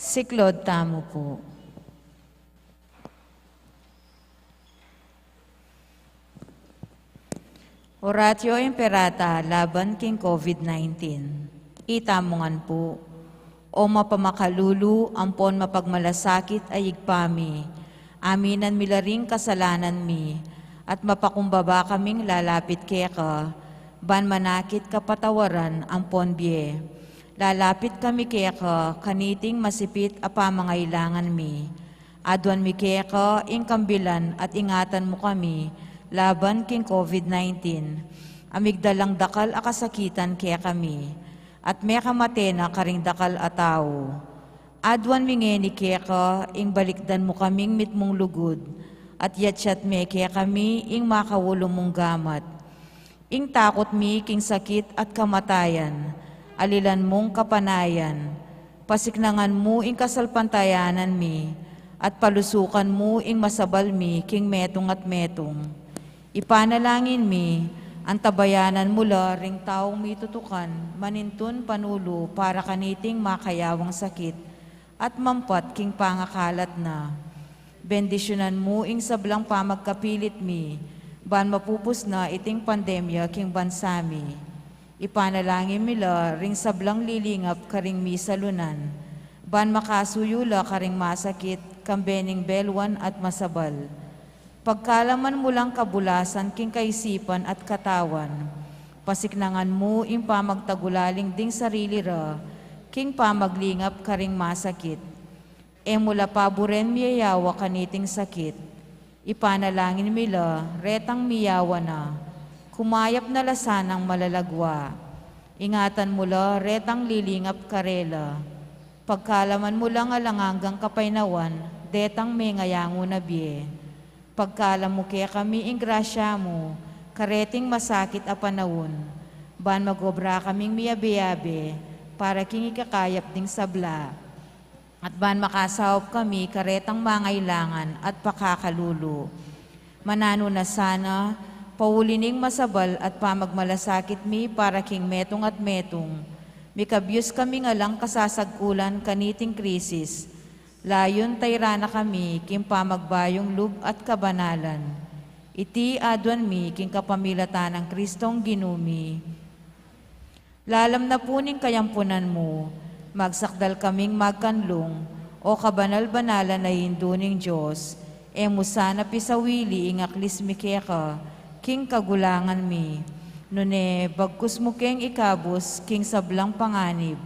Siklod tamo po. Oratio Imperata laban king COVID-19. Itamongan po. O mapamakalulu, ampon mapagmalasakit ay igpami. Aminan milaring kasalanan mi. At mapakumbaba kaming lalapit keka. Ban manakit kapatawaran ampon biye. Lalapit kami keka, kaniting masipit apamangailangan mi. Adwan mi keka, ingkambilan at ingatan mo kami, laban king COVID-19. Amigdalang dakal akasakitan kaya kami, at may kamatena karing dakal ataw. Adwan mingeni kaya ka, ing balikdan mo kaming mitmong lugod, at yatsyat me kaya kami, ing makawulong mong gamat. Ing takot mi king sakit at kamatayan, alilan mong kapanayan, pasiknangan mo ing kasalpantayanan mi, at palusukan mo ing masabal mi king metong at metong. Ipanalangin mi, ang tabayanan mula ring taong mitutukan, manintun panulo para kaniting makayawang sakit, at mampat king pangakalat na. Bendisyonan mo ing sablang pamagkapilit mi, ban mapupus na iting pandemya king bansami. Ipanalangin mila ring sablang lilingap karing misalunan, ban makasuyula karing masakit, kambening belwan at masabal. Pagkalaman mo lang kabulasan king kaisipan at katawan, pasiknangan mo ing pamagtagulaling ding sarili ra, king pamaglingap karing masakit. E mula paboren miyayawa kaniting sakit, ipanalangin mila retang miyawa na, kumayap na lasanang malalagwa. Ingatan mula retang lilingap karela, pagkalaman mo lang alanganggang kapainawan, detang may ngayango na biye. Pagkalam mo kaya kami ing grasya mo, kareting masakit a panahon, ban magobra kaming miyabe-yabe, para king ikakayap ding sabla. At ban makasawap kami karetang mangailangan at pakakalulu. Manano na sana, paulining masabal at pamagmalasakit mi para king metong at metong. Mikabyos kami nga lang kasasagkulan kaniting krisis. Layon tayrana kami, king pamagbayong lub at kabanalan. Iti adwan mi, king kapamilatan ng Kristong ginumi. Lalam na puning kayampunan mo, magsakdal kaming magkanlong, o kabanal-banalan na hinduning Diyos, e musana pisawili ing aklis mi keka, king kagulangan mi. Nune, bagkus mo keng ikabos, king sablang panganib,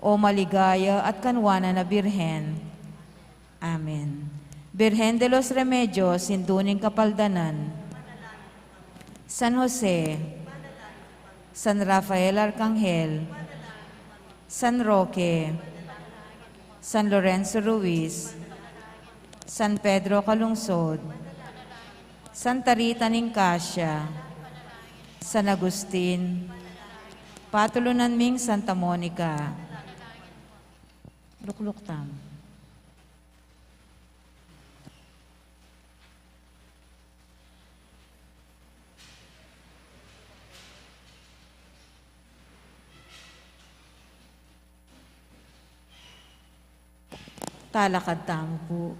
o maligaya at kanwana na birhen. Amen. Birhen de los Remedios, hinduning kapaldanan. San Jose, San Rafael Arcangel, San Roque, San Lorenzo Ruiz, San Pedro Calungsod, Santa Rita Nicasia, San Agustin, Patulunan ming Santa Monica. Lukluk tam. Talakad tamo po.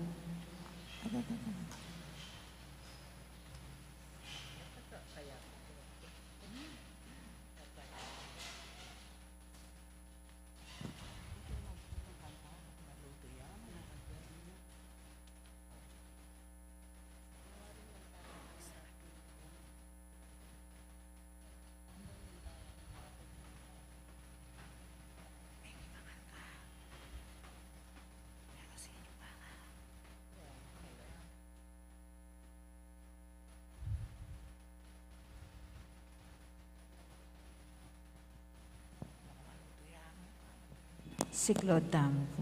Siklod tamo po.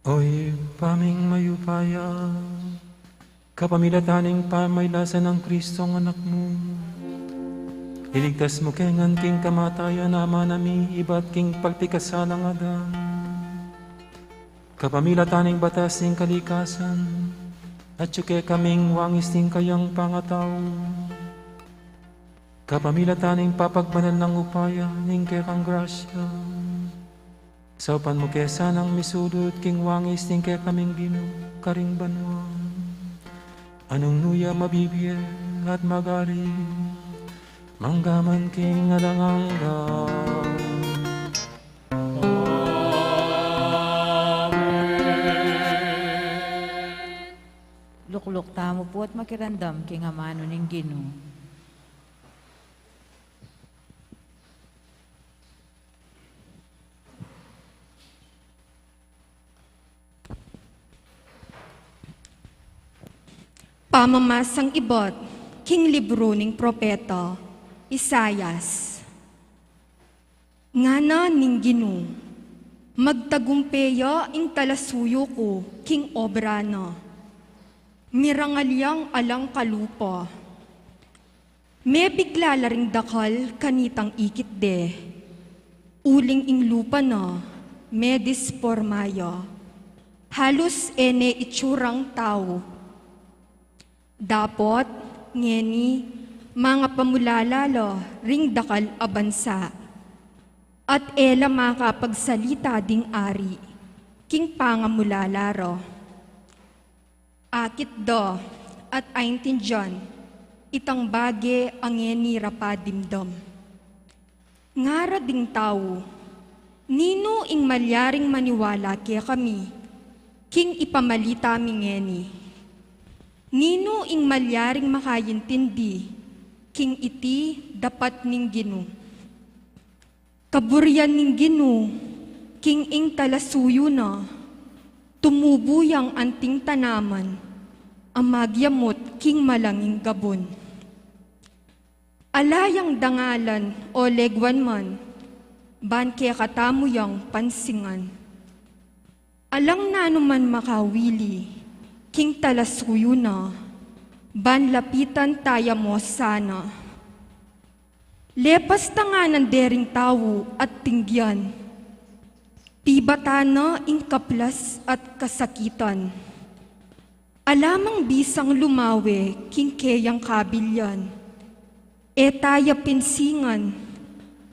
Oy, paming mayupaya, kapamilataning pamaylasan ng Kristong anak mo. Iligtas mo kengan king kamatayan, ama nami, iba't king pagtikasalang adan. Kapamilataning batas ning kalikasan, at yuke kaming wangis ning kayang pangataw. Kapamilataning papagbanal ng upaya, ning kekang grasya. Saupan mo kesa ng misudot king wangis ning ke kaming gino karing banwa. Anong nuya mabibiyel at magari, manggaman king alangangga. Lukluk tamo po at makirandam king amano ning Ginoo. Pamamasang ibot, king libro ning propeta, Isayas. Ngana ning Ginoo, magtagumpeya ing talasuyo ko, king obrana. Mirangalyang alang kalupa. May bigla laring dakal kanitang ikit de. Uling ing lupa na, may dispormaya. Halos ene itsurang tao. Dapot, ngeni, mga pamulalalo, ring dakal abansa. At ela makapagsalita ding ari, king pangamulalaro. Akit do, at aintindiyan, itang bage ang ngeni rapadimdom. Ngara ding tao, nino ing malyaring maniwala kaya kami, king ipamalita mingeni. Nino ing malyaring makayintindi, king iti dapat ning Ginoo. Kaburyan ning Ginoo, king ing talasuyo na, tumubuyang anting tanaman, amagyamot king malanging gabon. Alayang dangalan o legwan man, ban kaya katamuyang pansingan. Alang nanuman makawili, king talasuyo na, ban lapitan taya mo sana. Lepas tanganan dering tao at tingyan, tibata ing kaplas at kasakitan. Alamang bisang lumawe, king keyang kabilyan, e taya pinsingan,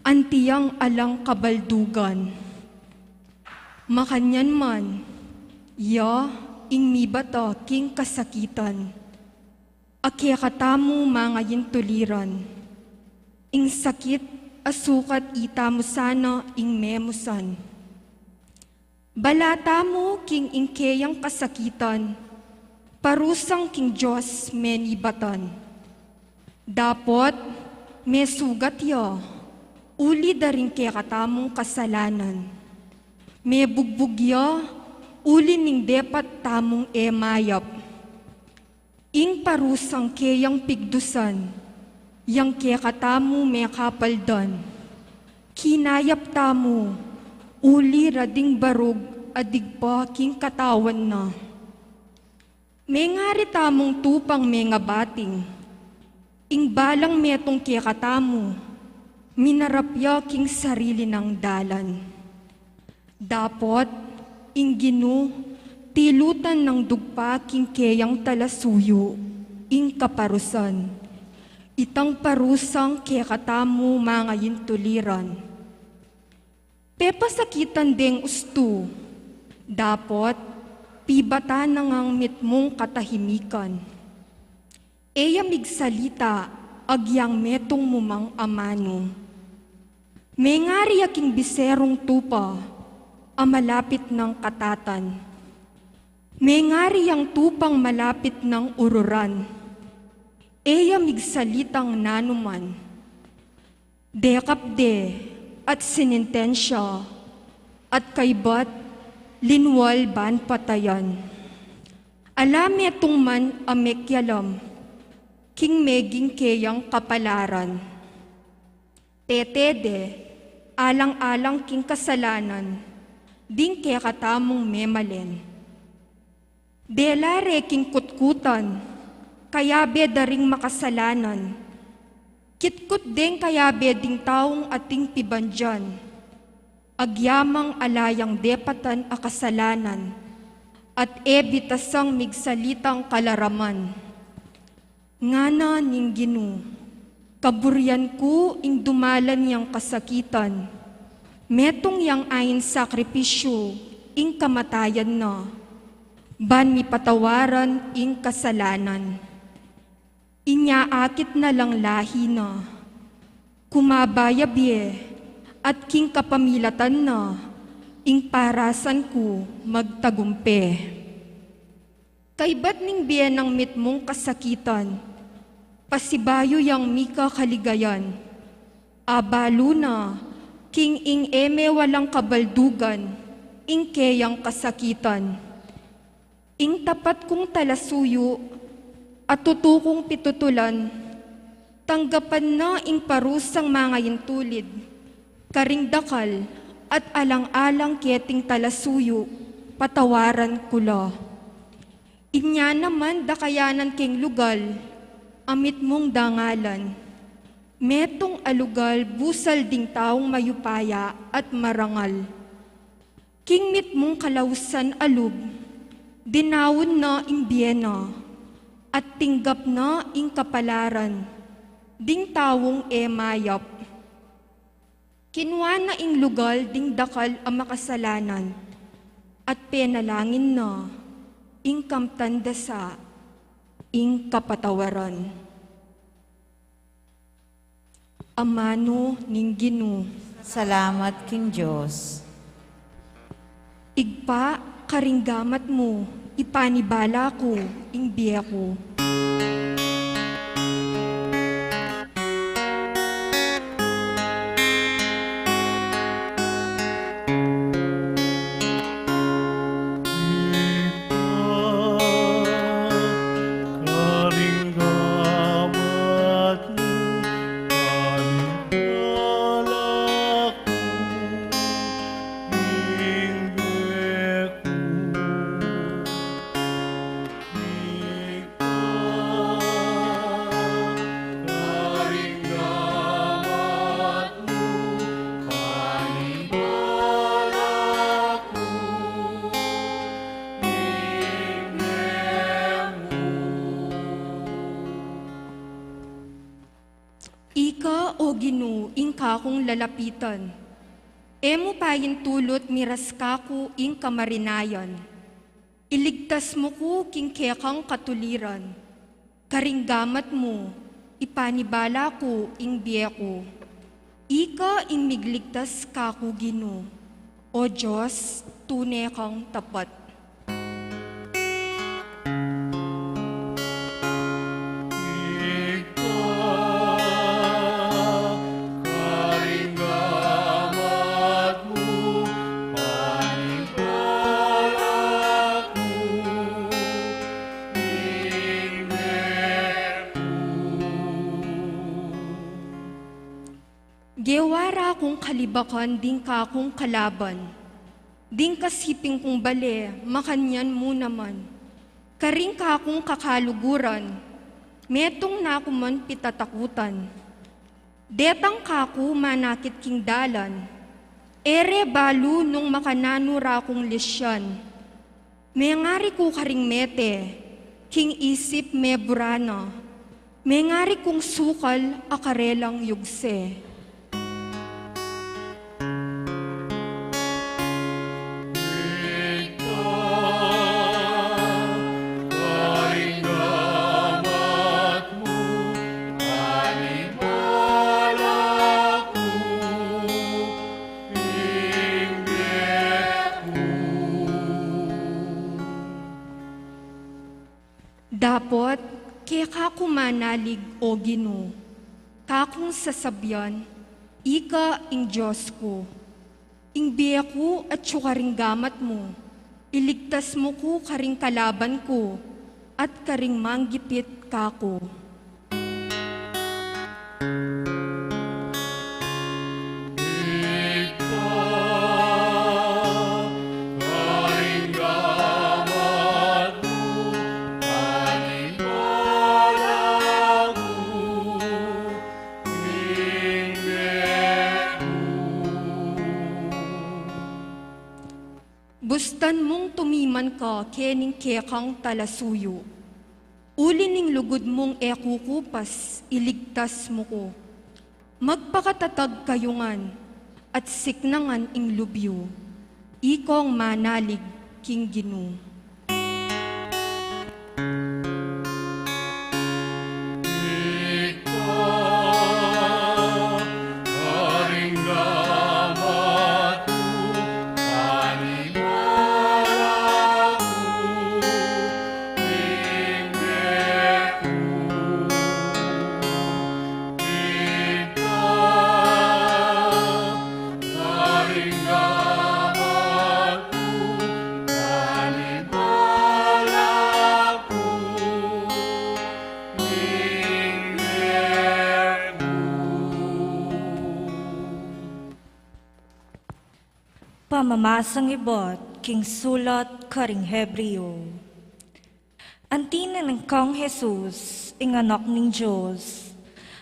antiyang alang kabaldugan. Makanyan man, ya, ing mibata king kasakitan, akya katamu mga yintuliran, ing sakit asukat ita mo sana ing memusan. Balata mo king ing keyang kasakitan, parusang king Diyos menibatan. Dapot me sugat ya, uli daring kaya katamong kasalanan. Me bugbugya, uli ning depat tamong emayap. Ing parusang keyang pigdusan, yang kaya katamu may kapaldan. Kinayap tamu, uli rading barug adigpa king katawan na. May ngari tamong tupang may nga bating, ing balang metong kaya katamu, minarapya king sarili ng dalan. Dapot, ing Ginoo, tilutan ng dugpa king keyang talasuyo, ing kaparusan. Itang parusang kaya katamu mga yintuliran. Pepasakitan deng ustu, dapot, pibata nangang mitmong katahimikan. Eya migsalita, agyang metong mumang amano. May ngari aking biserong tupa, malapit ng katatan. May ngari ang tupang malapit ng ururan. Eya migsalitang nanuman. Dekapde at sinintensya at kaybat linwal ban patayan. Alam etong man amekyalam, king meging keyang kapalaran. Tetede, alang-alang king kasalanan, ding kaya katamong memalen. Delare king kutkutan, kayabe daring makasalanan. Kitkut ding kayabe ding taong ating pibandyan. Agyamang alayang depatan a kasalanan, at ebitasang migsalitang kalaraman. Ngana ning Ginu, kaburyan ko ing dumalan yang kasakitan. Metong yang ayin sakripisyo, ing kamatayan na. Ban mi patawaran ing kasalanan. Inyaakit na lang lahi na. Kumabayabye, at king kapamilatan na, ing parasan ko magtagumpe. Kaibat ning biyenang mitmong kasakitan, pasibayo yang mika kaligayan, abalo na, king ing eme walang kabaldugan, ing keyang kasakitan. Ing tapat kong talasuyo, at tutukong pitutulan, tanggapan na ing parusang mga yintulid, karingdakal at alang-alang keting talasuyo, patawaran kula. Inya naman dakayanan king lugal, amit mong dangalan. Metong alugal busal ding taong mayupaya at marangal. King mit mong kalausan alub, dinawon na ing biyena, at tinggap na ing kapalaran, ding tawong emayap. Kinwa na ing lugal ding dakal ang makasalanan, at penalangin na ing kamtandasa, ing kapatawaran. Amano ning Ginu, Salamat, King Diyos. igpa karinggamat mo, ipanibala ko, ing biya ko. Ika o Ginu, ing kakong lalapitan. Emo payin tulot miras kako ing kamarinayan. Iligtas mo ko king kekang katuliran. Karinggamat mo, ipanibala ko ing biya ko. Ika ing migligtas kako Ginu. O Diyos, tunay kang tapat. Gewara kong kalibakan ding kakong kalaban. Ding kasiping kong bale, makanyan mo naman. Karing kakong kakaluguran, metong nakuman pitatakutan. Detang kako manakit king dalan, ere balu nung makananura kong lesyan. Mengari ko karing mete, king isip me burana. Mengari kong sukal akarelang yugse. Dapat, kaya kako manalig o Ginu, kakong sasabyan, ika ing Diyos ko, ing biya ko at syukaring gamat mo, Iligtas mo ko karing kalaban ko, at karing manggipit kako. Bustan mong tumiman ka kening kekang talasuyo. Uli ning lugod mong ekukupas, iligtas mo ko. Magpakatatag kayungan, at siknangan ing lubyo. Ikong manalig king Ginu. Pamamasang ibot, king sulat karing Hebreo. Antina ng kang Jesus, inganak ng Diyos,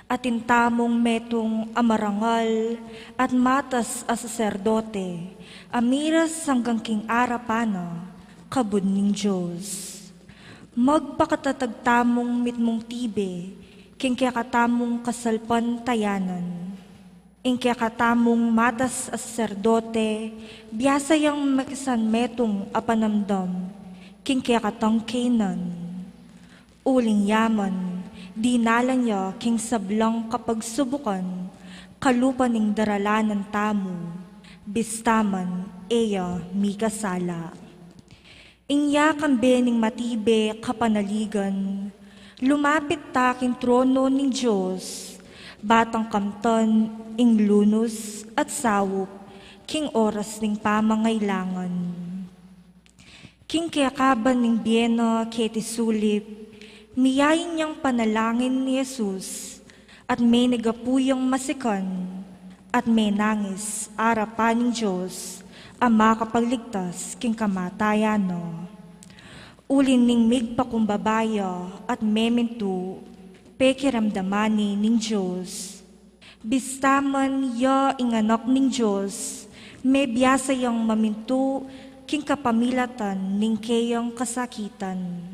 at intamong metong amarangal at matas a saserdote, amiras hanggang king arapana, kabud ng Diyos. Magpakatatagtamong mitmong tibe, king kakatamong kasalpan tayanan. Ingkya katamong matas as saserdote, biyasayang makisan metong apanamdam, kingkya katang kainan. Uling yaman, dinalan niya king sablang kapag subukan, kalupa ning daralanan tamo, bistaman, eya, mi kasala. Ingya kambe ning matibe kapanaligan, lumapit ta king trono ning Diyos, batang kamton, ing lunos at sawop, king oras ning pamangailangan. King kayakaban ning biyena keti sulip, miyayin niyang panalangin ni Jesus, at may nagapuyang masikan, at may nangis arapan ng Diyos, ang makapagligtas king kamatayano. Ulin ning migpakumbabaya at memintu, pekiramdamani ning Diyos. Bistaman ya inganak ning Diyos, may biyasayang mamintu king kapamilatan ning kayang kasakitan.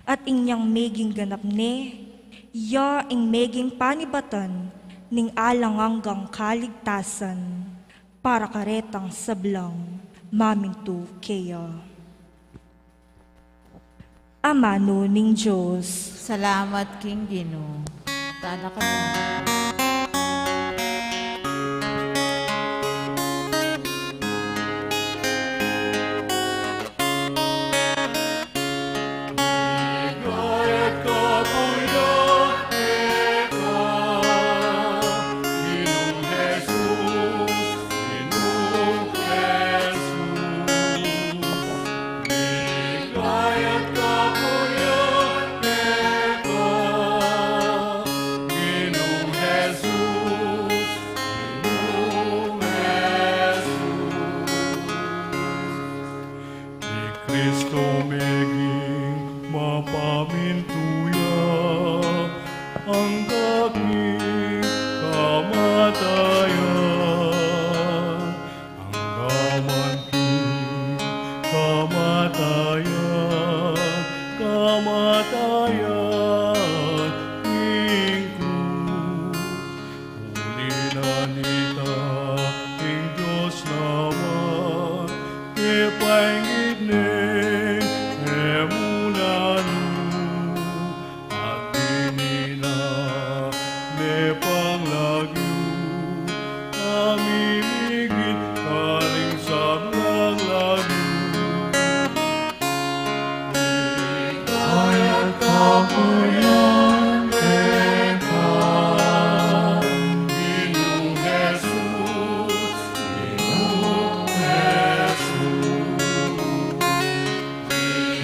At inyang meging ganap ne, ya ing meging panibatan ning alang hanggang kaligtasan, para karetang sablang mamintu kaya. Amano ning Diyos. Salamat, King Gino. Tala ka na.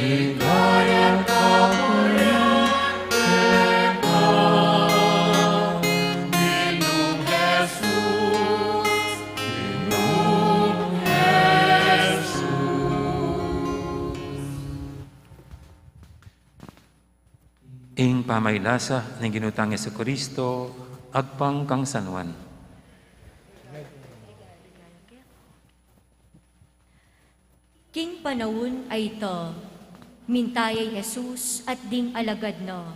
Hikayat ako'y Ginoong Jesus, Ginoong Jesus. Ing pamaylasa ng ginutang Jesucristo, agpang kang sanwan. King panahon ay ito, mintayay Jesus at ding alagad no,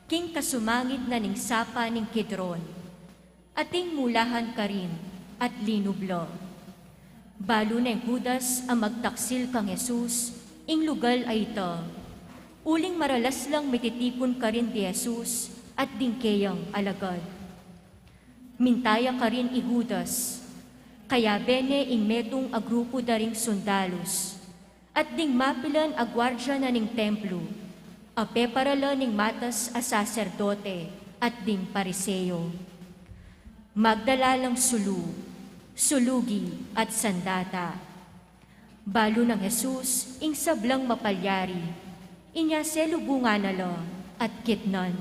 king kasumangit na ning sapa ning Kidron, ating mulahan ka rin at linublo. Balo na Judas ang magtaksil kang Jesus, ing lugal ay ito, uling maralas lang mititipon ka rin di Jesus at ding keyang alagad. Mintaya ka rin i Judas, kaya bene ing metong agrupo daring sundalos, at ding mapilan a gwardya na ning templo, a peparala ning matas a saserdote at ding pariseyo. Magdala lang sulugi at sandata. Balo ng Jesus ing sablang mapalyari, inya selubungan nalo at kitnan.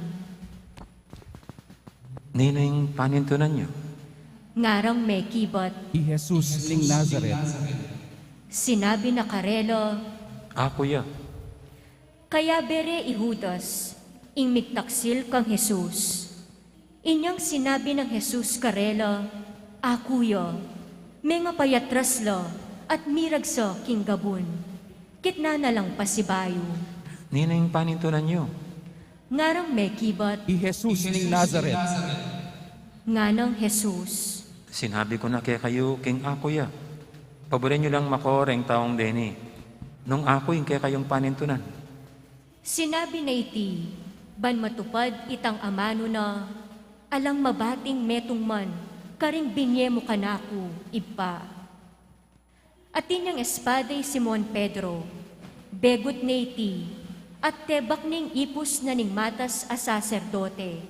Nining panintunan niyo? Ngarang may kibat, I Jesus ning Nazaret. sinabi na karelo, Ako ya. kaya bere i Judas, ing miktaksil kang Jesus. Inyang sinabi ng Jesus karelo, Akuyo, may nga payatras lo, at miragso king gabun. Kitna na lang pasibayo. Nining panintunan niyo? Ngarang may kibat, I Jesus ning Nazaret. nganang Jesus. Sinabi ko na kaya kayo, king ako ya. Paborin niyo lang makoreng taong deni. Nung ako yung kaya kayong panintunan. Sinabi na iti, ban matupad itang amano na, alang mabating metong man, karing binye mo kanako, ipa. At inyang espaday Simon Pedro, begot na iti, at tebak ning ipos na ning matas a saserdote,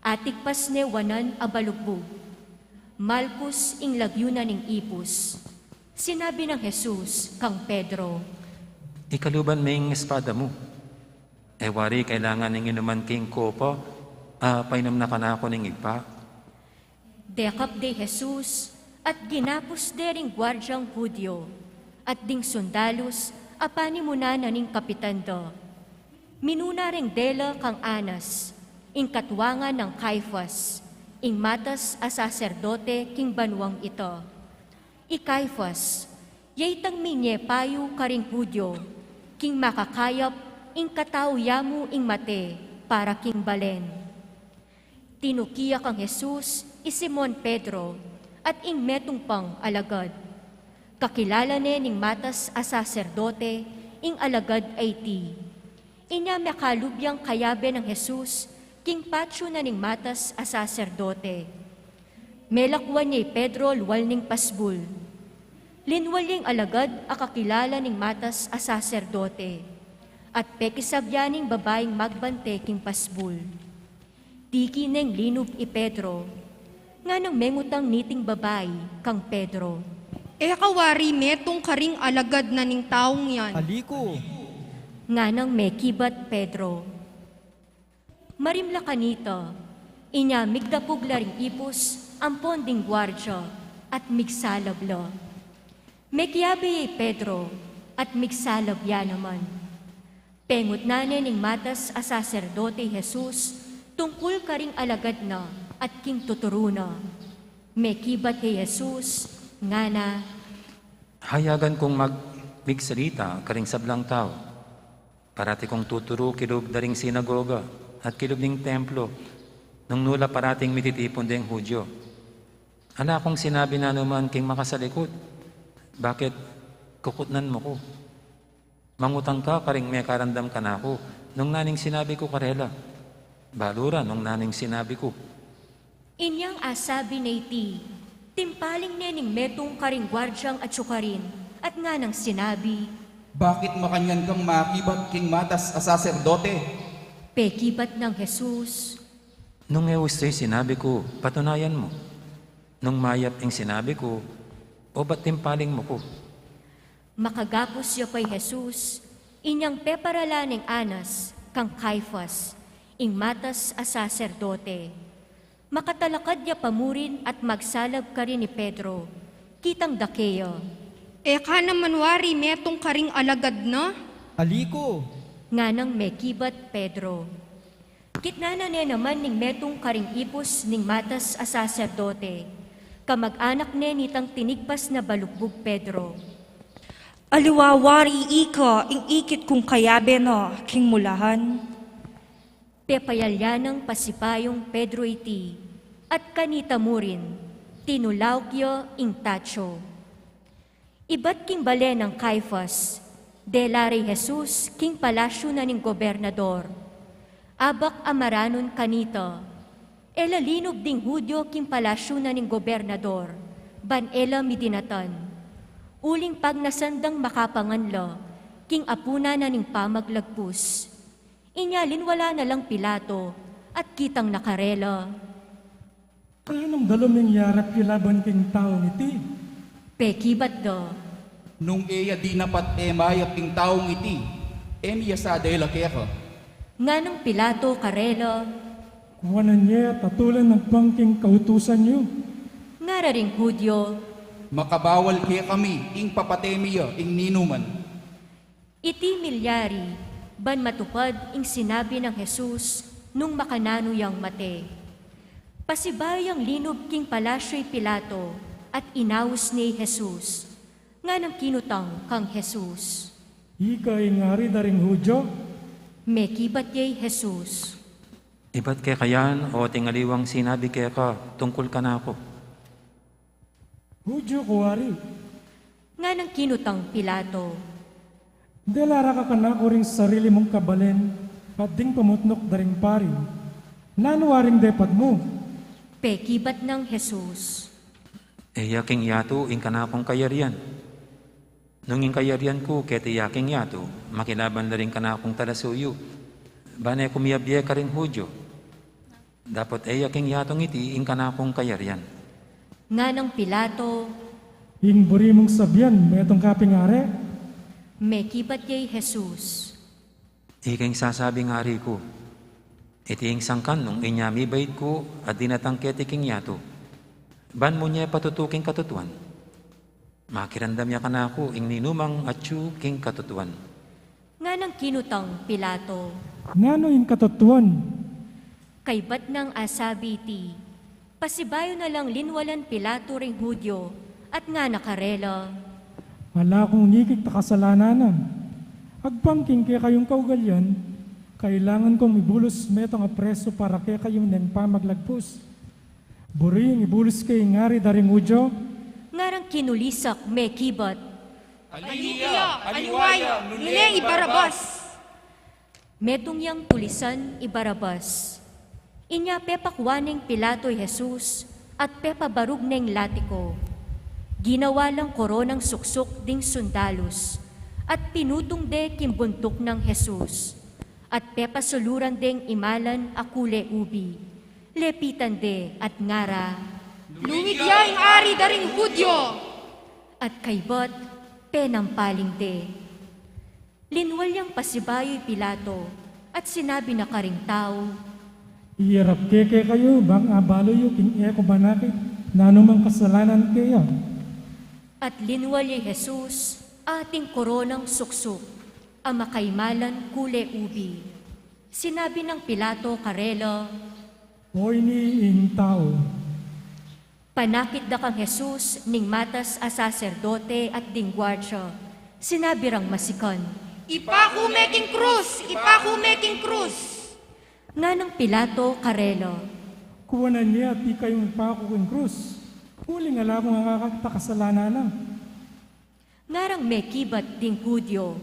atikpas ne wanan a balugbog, malkus ing lagyo na ning ipos. Sinabi ng Jesus kang Pedro, Ikaluban may espada mo. Wari kailangan ng inuman king kopa, painom na kanako ng igpa. dekap de Jesus at ginapos dering gwardyang Hudyo at ding sundalos apani muna na ning kapitan do. Minuna ring dela kang Anas, ing katwangan ng Caiphas, ing matas a saserdote king banwang ito. I Caiphas, yaytang minye payo karing Hudyo, king makakayap ing katao yamu ing mate para king balen. Tinukiya kang Jesus i Simon Pedro at ing metong pang alagad. Kakilala ne ning matas a saserdote ing alagad ay ti. Inya makalubyang kayabe ng Jesus king patyo na ning matas a saserdote. Melakwan niya Pedro luwal ning pasbul. Linwaling alagad a kakilala ning matas a saserdote at pekisabyaning babaeng magbante king pasbul. Tiki neng linub i Pedro, nga nang mengutang niting babae kang Pedro. Kawari metong karing alagad na ning taong yan. Aliko. Nga nang mekibat Pedro. Marimla kanito, inya migdapog laring ipos ang ponding gwardya at migsalablo. Mekyabe Pedro at migsalab ya naman. Pengut na ning matas a saserdote Jesus tungkol karing alagad na at king tuturo na. Mekibat kay Jesus, nga na, Hayagan kong magsalita karing sablang tao. Parati kong tuturo kilog daring sinagoga at kilog ning templo. Nung nula parating mititipon ding Hudyo. Ala kong sinabi na naman king makasalikod. Bakit kukutnan mo ko? Mangutang ka karing may karandam ka na ako. Nung naning sinabi ko karela. Balura nung naning sinabi ko. inyang asabi na iti, timpaling nening metong karing gwardyang at sukarin, at nga nang sinabi, Bakit makanyan kang makibat king matas a saserdote? pekibat ng Jesus, Nung eustay sinabi ko, patunayan mo. Nung mayap ang sinabi ko, o ba't timpaling mo ko? makagapos siya pa'y Jesus, Inyang peparalaning anas, kang Caiphas, ing matas a saserdote. Makatalakad ya pamurin at magsalab ka rin ni Pedro, kitang dakeyo. Eka naman wari metong karing alagad na. Aliko, Nga nang mekibat Pedro. Kitnana ne naman ning metong karing ipos ning matas a saserdote. Kamag-anak ne nitang tinigpas na balukbog Pedro. Aliwawari ika, ing ikit kung kayabe no, king mulahan. Pepayalyanang pasipayong Pedro iti, at kanita mo rin, tinulawkyo ing tacho. Iba't king bale ng Caiphas, delari Jesus, king palasyo na ning gobernador. Abak amaranon kanita, elalinog ding Hudyo king palasyo na ning gobernador, ban ela midinatan. Uling pag nasandang makapanganlo, king apuna na ning pamaglagpus. Inyalin wala na lang Pilato, at kitang nakarela. Anong daluming yarap kilaban king taong iti? Pekibat do, Nung iya di napat mayap ing taong iti, emiya sa dela kera. nga ng Pilato karela, Kuwanan niya tatulan ng pangking kautusan niyo. nga raring Hudyo, Makabawal kaya kami ing papatemiya ing ninuman. iti milyari, ban matupad ing sinabi ng Jesus nung makananuyang mate. Pasibayang linob king palasyo'y Pilato at inawos ni Jesus, nga ng kinutang kang Jesus. Ika ingari daring Hudyo, Mekibat yay Jesus. Iba't kaya kayan o tingaliwang sinabi kaya ka, tungkol ka na ako. Hudyo kuwari. Nga ng kinutang Pilato. Delara ka kanako ring sarili mong kabalen, at ding pamutnok daring pari. Nanuwaring depad mo. Pekibat ng Jesus. Yaking yato, ing kanakong kayarian. Nung ing kayarian ko, kete yaking yato, makilaban na rin kanakong talasuyo. Banay kumiyabye ka rin Hudyo. Dapat yaking yatong iti, ing kanakong kayarian. Nga ng Pilato, Ing buri mong sabyan, metong kapingare. mekibat yay Jesus. Iking sasabing hari ko, iti ing sangkan nung inyami bait ko at dinatangket iking yato. Ban mo niya patutuking katutuan. Makirandam niya ka na ako ing ninumang atyu king katutuan. Nga ng kinutang Pilato, Ngano ing katutuan? kaybat ng asabi ti, pasibayo na lang linwalan Pilato ring Hudyo, at nga nakarela. Wala kong ngikik ta kasalanan. Agpangking kaya kayong kaugalyan, kailangan kong ibulos metong apreso para kaya kayong nang pamaglagpus. Buring ibulos kay ngari daring Hudyo, Ngarang kinulisak mekibat, Aliwaya, nileng ibarabas. metong yang pulisan ibarabas. Inya pepakwaneng Pilato'y Jesus at pepabarug neng latiko. Ginawa lang koronang suksok ding sundalos at pinutong de kimbuntok ng Jesus at pepasuluran ding imalan akule ubi. Lepitan de at ngara Luwid ya ing ari daring Hudyo. at kaybot penampaling de. Linwal yang pasibayo'y Pilato at sinabi na karing tao, iyarap kaya kayo, bang abalo yu king eko banakit, nanumang kasalanan kaya. at linwal ni Jesus ating koronang suksok, ang makaimalan kule ubi. Sinabi ng Pilato karelo, Hoy ni ing tao, panakit da kang Jesus ning matas a saserdote at ding gwardya. Sinabi rang masikan, Ipaku meking krus, ipaku meking krus. nga ng Pilato karelo, kuwanan niya at di kayong pakuking krus. Huling ala kong nakakakta kasalanan na. ngarang mekibat ding Hudyo,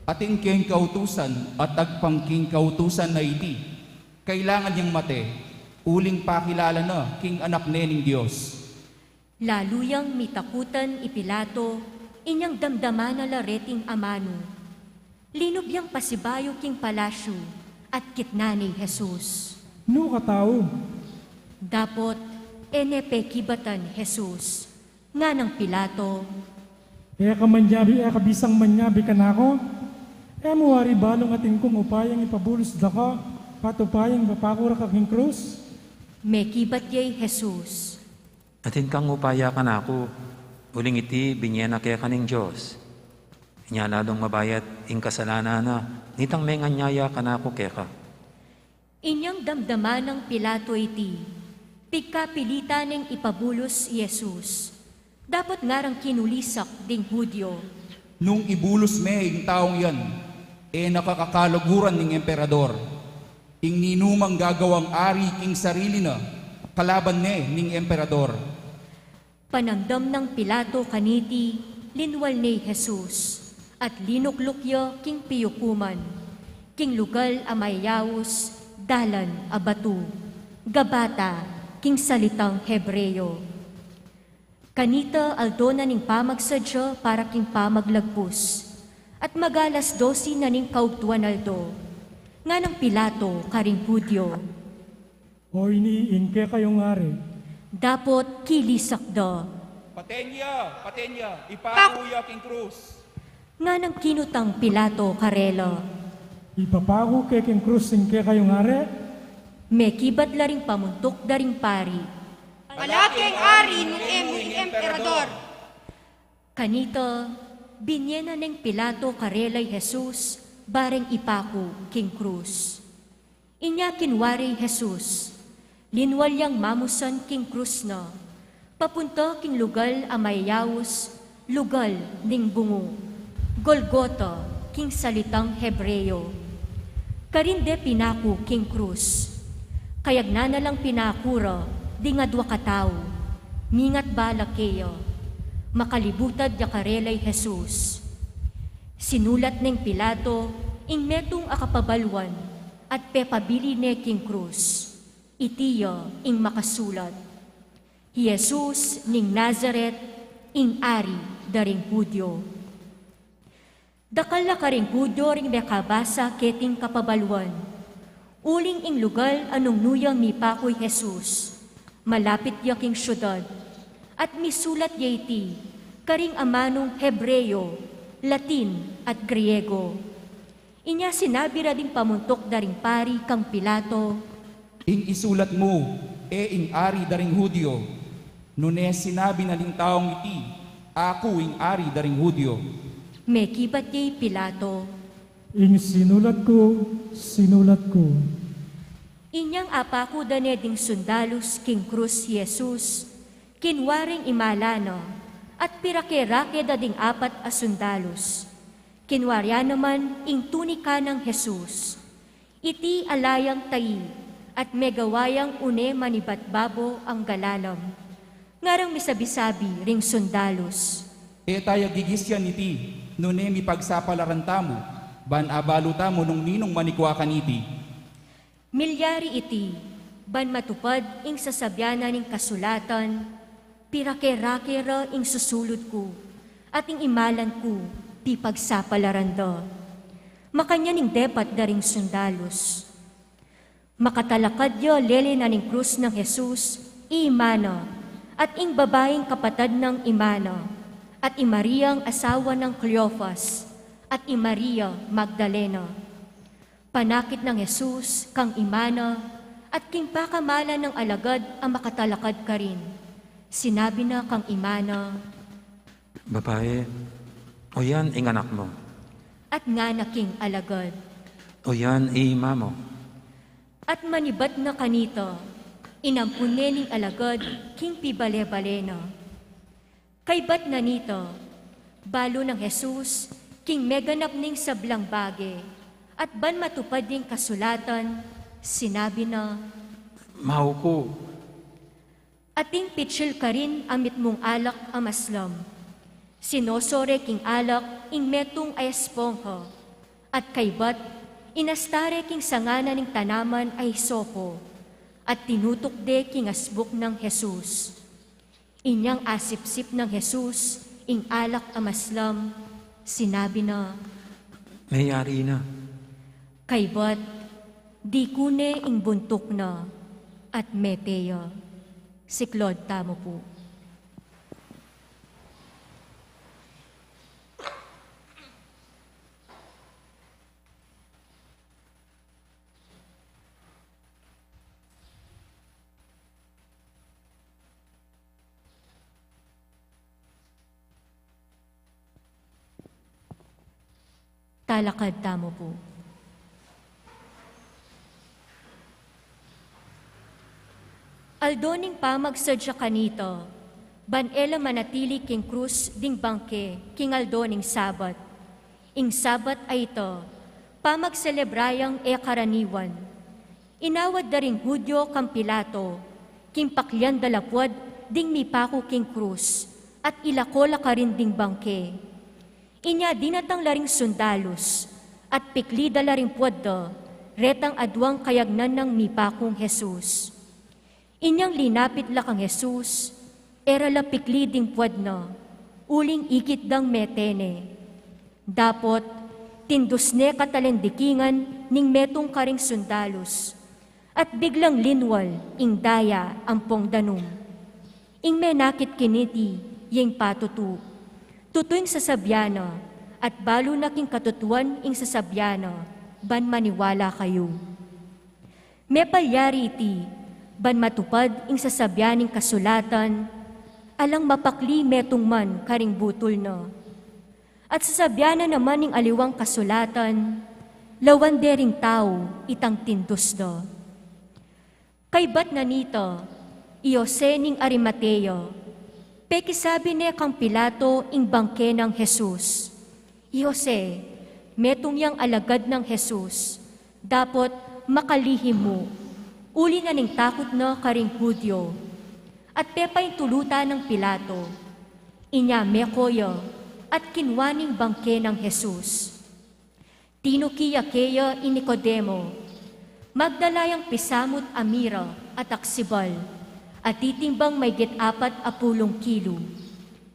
Ating king kautusan at agpangking kautusan na iti. Kailangan niyang mate, uling pakilala na king anak nening Diyos. laluyang mitakutan ipilato, inyang damdaman na lareting amano. Linob yang pasibayo king palasyo at kitna ni Jesus. No katao, Dapot, enepekibatan Jesus, nga ng Pilato, eka manyabi, eka bisang manyabi ka na ako. Emuari balong atin kong upayang ipabulos daka, patupayang mapakura kaking krus. May kibat yay Jesus. Atin kang upaya ka na ako, uling iti binyena kaya kaning Diyos. Inyaladong mabayat ing kasalanan na, nitang may nganyaya ka na ako kaya ka. Inyang damdaman ng Pilato iti, pigkapilita ng ipabulos Jesus. Dapat ngarang kinulisak ding Hudyo. Nung ibulos me ing taong yan, nakakakalaguran ng emperador. Ing ninumang gagawang ari king sarili na, kalaban ning emperador. Panamdam ng Pilato kaniti, linwal ni Jesus. At linuklukyo king piyukuman, king lugal amayawos, dalan abatu, gabata, king salitang Hebreyo. Kanita aldona ning pamagsadyo para king pamaglagpus, at magalas 12 na ning kaugtuan aldo, nga ng Pilato karing Hudyo. O iniingke kayong ari. Dapot kilisak do, Patenya, ipakuya king krus. nga ng kinutang Pilato karelo. Ipapago keking krus ingke kayong ari. May kibat laring pamuntok daring pari. Malaking ari nung emuing emperador. Kanito, binyena ng Pilato karelay Jesus, bareng ipako king krus. Inya kinwari Jesus, linwal yang mamusan king krus na, papunta king lugal amayawos, lugal ning bungo, Golgota king salitang Hebreyo. Karinde pinako king krus, kayag na lang pinakura, di nga dwa katao, mingat balakeyo, makalibutad ya karelay Jesus. Sinulat ng Pilato, ing metong akapabalwan, at pepabili ne king krus, itiya ing makasulat. Jesus ning Nazaret, ing ari daring Hudyo. Dakal na karing Hudyo ring bekabasa keting kapabalwan, uling ing lugal anong nuyang mipakoy Jesus, malapit yaking syudad, at misulat yaiti, karing amanong Hebreyo, Latin at Griego. Inya sinabi ra ding pamuntok daring pari kang Pilato, Ing isulat mo, ing ari daring Hudyo. Nune sinabi na ling taong iti, ako ing ari daring Hudyo. may kibat yay Pilato. Ing sinulat ko. Inyang apako dane ding sundalus king krus Jesus, kinwaring imalano, at pirake-rake da ding apat a sundalus. Kinwarya naman ing tunika ng Jesus, iti alayang tayi, at megawayang une manibatbabo ang galalam. Ngarang misabi-sabi ring sundalus. Tayo gigisyan iti, nune mi pagsapalaran tamo, ban abalo tamo nung ninong manikwa kaniti. Milyari iti, ban matupad ing sasabyanan ning kasulatan, pirake-rakera ing susulod ko, at ing imalan ko, pi pagsapalaran da. Makanya ning depat daring sundalos. Makatalakad yo lele na ning krus ng Jesus, imana, at ing babaeng kapatad ng imana, at Mariang asawa ng Cleophas, at Maria Magdalena. Panakit ng Jesus kang imana, at king pakamala ng alagad ang makatalakad ka rin. Sinabi na kang imana, Babae, o yan ing anak mo, at nga na king alagad. o yan iima mo. At manibat na kanito, inampune ning alagad king pibale-balena. Kay bat na nito, balo ng Jesus, king meganap ning sablang bage, at ban matupad ding kasulatan, sinabi na, Mahal ko, ating pitsil ka rin amit mong alak amaslam. Sinosore king alak ing metong ay espongha, at kay bat, inastare king sangana ning tanaman ay sopo, at tinutok de king asbuk ng Jesus. Inyang asip-sip ng Jesus, ing alak amaslam, sinabi na, mayari na. kay bat, di kune ing buntok na, at meteya. Si Claude tamo po. Talakad tamo po. Aldoning pamagsadya kanito, ban ela manatili king krus ding bangke, king aldoning sabat. Ing sabat ay ito, pamagselebrayang karaniwan. Inawad da ring Hudyo kang Pilato, king paklian dalapwad ding mipako king krus, at ilakola ka rin ding bangke. Inya dinatang laring sundalos, at pikli da laring puwadda, retang adwang kayagnan ng mipakong Jesus. Inyang linapit la kang Jesus, era la pikli ding puwadna, uling ikit dang metene. Dapot, tindusne katalendikingan ning metong karing sundalos, at biglang linwal ing daya ampong danum. Ing menakit kiniti, yeng patutu. Tutuing sasabyana, at balo na king katutuan ing sasabyana, ban maniwala kayo. Me palyari iti, ban matupad ing sasabyaning kasulatan, alang mapakli metong man karing butol na. At sasabyana naman ing aliwang kasulatan, lawan dering tao itang tindos da. Kay bat na nito, Iose ning Arimateo, pekisabi ne kang Pilato ing bangke ng Jesus. Iose, metong yang alagad ng Jesus, dapat makalihim mo, uli na ning takot na karing Hudyo. At pepay tulutan ng Pilato, inya mekoyo, at kinwaning bangke ng Jesus. Tinukiya-keya in Nicodemo, magdalayang pisamot amira at aksibal, at titimbang may 4 kilo.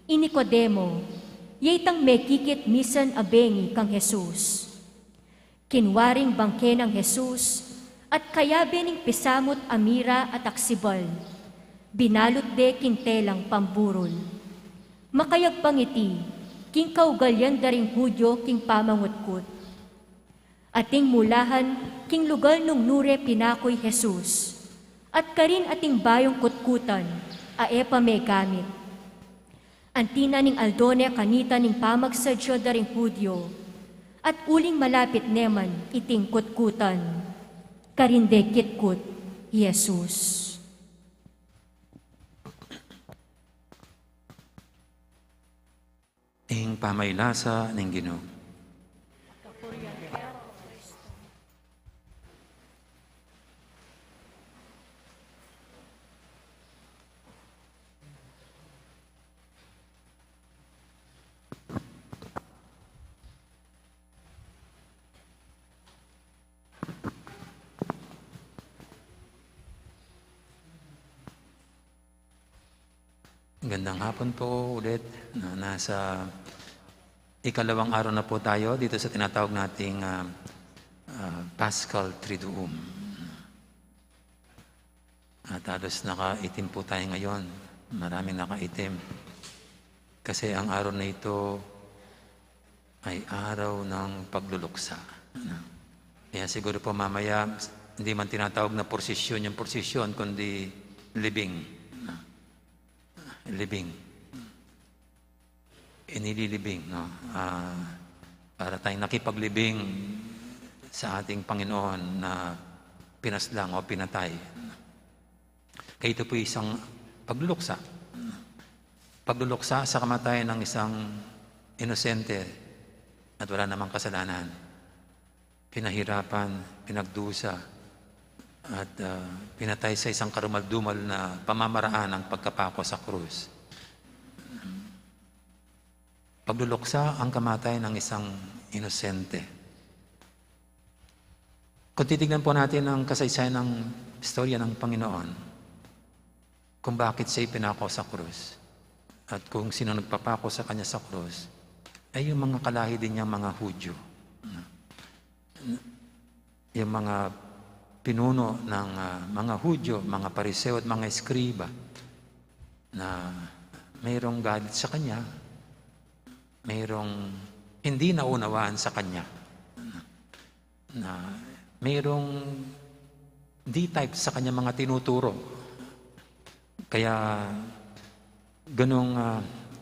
In Nicodemo, yaytang mekikit misan abengi kang Jesus. Kinwaring bangke ng Jesus, at kayabe ning pisamot amira at aksibal, binalot de kintelang pamburol. Makayag pangiti, king kaugalyan daring Hudyo king pamangutkot. Ating mulahan, king lugar nung nure pinakoy Jesus, at karin ating bayong kutkutan, aepa may gamit. Antina ning aldone kanita ning pamagsadyo daring Hudyo, at uling malapit neman iting kutkutan, karinde kitkut, Jesus. Ing pamaylasa ng Ginoo. Gandang hapon po ulit. Nasa ikalawang araw na po tayo dito sa tinatawag nating Paschal Triduum. At halos nakaitim po tayo ngayon. Maraming nakaitim. Kasi ang araw na ito ay araw ng pagluluksa. Kaya siguro po mamaya, hindi man tinatawag na prosesyon yung prosesyon, kundi libing. Libing. Inililibing, no? Para tayong nakipaglibing sa ating Panginoon na pinaslang o pinatay. Kaya ito po isang pagluluksa. Pagluluksa sa kamatayan ng isang inosente at wala namang kasalanan. Pinahirapan, pinagdusa, at pinatay sa isang karumal-dumal na pamamaraan ang pagkapako sa krus. Pagluluksa ang kamatayan ng isang inosente. Kung titignan po natin ang kasaysayan ng istorya ng Panginoon, kung bakit siya pinako sa krus, at kung sino nagpapako sa kanya sa krus, ay yung mga kalahi din niyang mga Hudyo. Yung mga pinuno ng mga Hudyo, mga Pariseo at mga Eskriba na mayroong galit sa kanya, mayroong hindi naunawaan sa kanya, na mayroong D-type sa kanya mga tinuturo. Kaya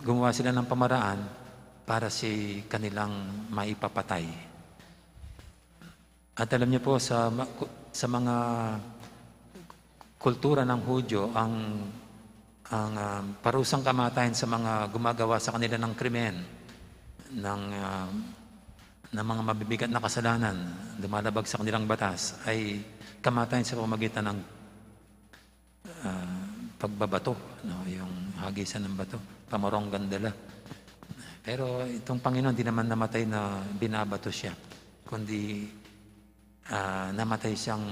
gumawa sila ng pamaraan para si kanilang maipapatay. At alam niyo po, sa mga kultura ng Hudyo, ang parusang kamatayan sa mga gumagawa sa kanila ng krimen, ng mga mabibigat na kasalanan, lumalabag sa kanilang batas, ay kamatayan sa pamamagitan ng pagbabato, no? Yung hagisan ng bato, pamarong gandala. Pero itong Panginoon, di naman namatay na binabato siya, kundi namatay siyang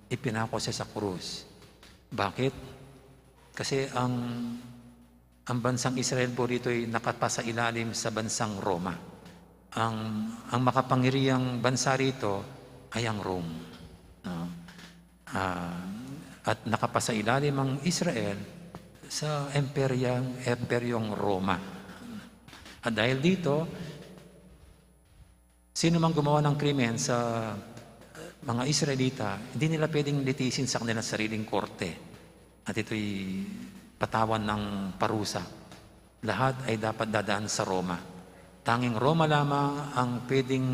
ipinako siya sa krus. Bakit? Kasi ang bansang Israel po rito ay nakapasa ilalim sa bansang Roma. Ang makapangyarihang bansa rito ay ang Rome. No? At nakapasa ilalim ang Israel sa Imperyong Roma. At dahil dito, sino mang gumawa ng krimen sa mga Israelita, hindi nila pwedeng litisin sa kanilang sariling korte. At ito'y patawan ng parusa. Lahat ay dapat dadaan sa Roma. Tanging Roma lamang ang pwedeng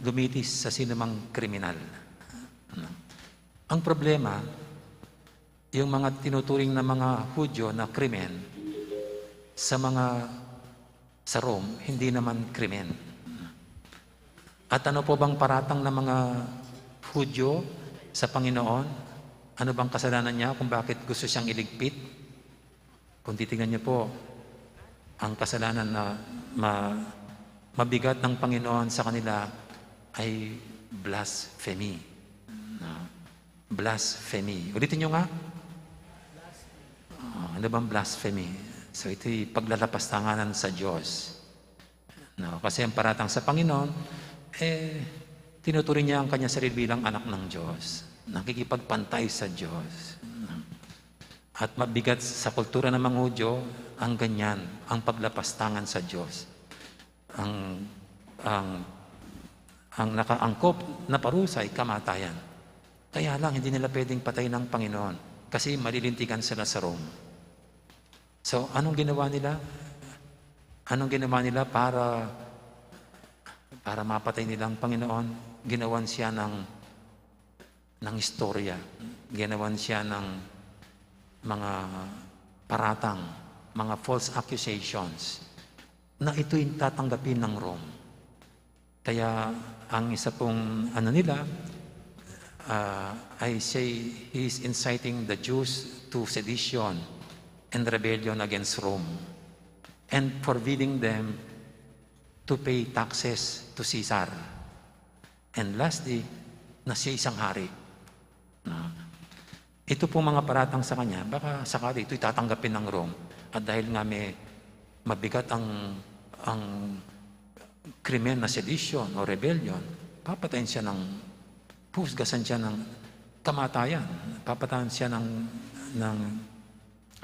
lumitis sa sinumang kriminal. Ang problema, yung mga tinuturing na mga Hudyo na krimen, sa Rome, hindi naman krimen. At ano po bang paratang ng mga Hudyo sa Panginoon? Ano bang kasalanan niya kung bakit gusto siyang iligpit? Kung titingnan niyo po, ang kasalanan na mabigat ng Panginoon sa kanila ay blasphemy. Blasphemy. Ulitin niyo nga. Ano bang blasphemy? So ito'y paglalapastanganan sa Diyos. No, kasi ang paratang sa Panginoon, tinuturing niya ang kanya sarili bilang anak ng Diyos. Nakikipagpantay sa Diyos. At mabigat sa kultura ng mga Hudyo, ang ganyan, ang paglapastangan sa Diyos. Ang nakaangkop na parusa ay kamatayan. Kaya lang, hindi nila pwedeng patay ng Panginoon kasi malilintikan sila sa Rome. So, anong ginawa nila? Anong ginawa nila para mapatay nila ang Panginoon? Ginawan siya ng istorya. Ginawan siya ng mga paratang, mga false accusations na ito'y tatanggapin ng Rome. Kaya ang isa pong nila, I say he is inciting the Jews to sedition and rebellion against Rome and forbidding them to pay taxes to Caesar. And lastly, na siya isang hari. Ito po mga paratang sa kanya, baka sakali ito'y tatanggapin ng Rome. At dahil nga may mabigat ang krimen na sedition o rebellion, papatayin siya puhusgasan siya ng kamatayan. Papatayin siya ng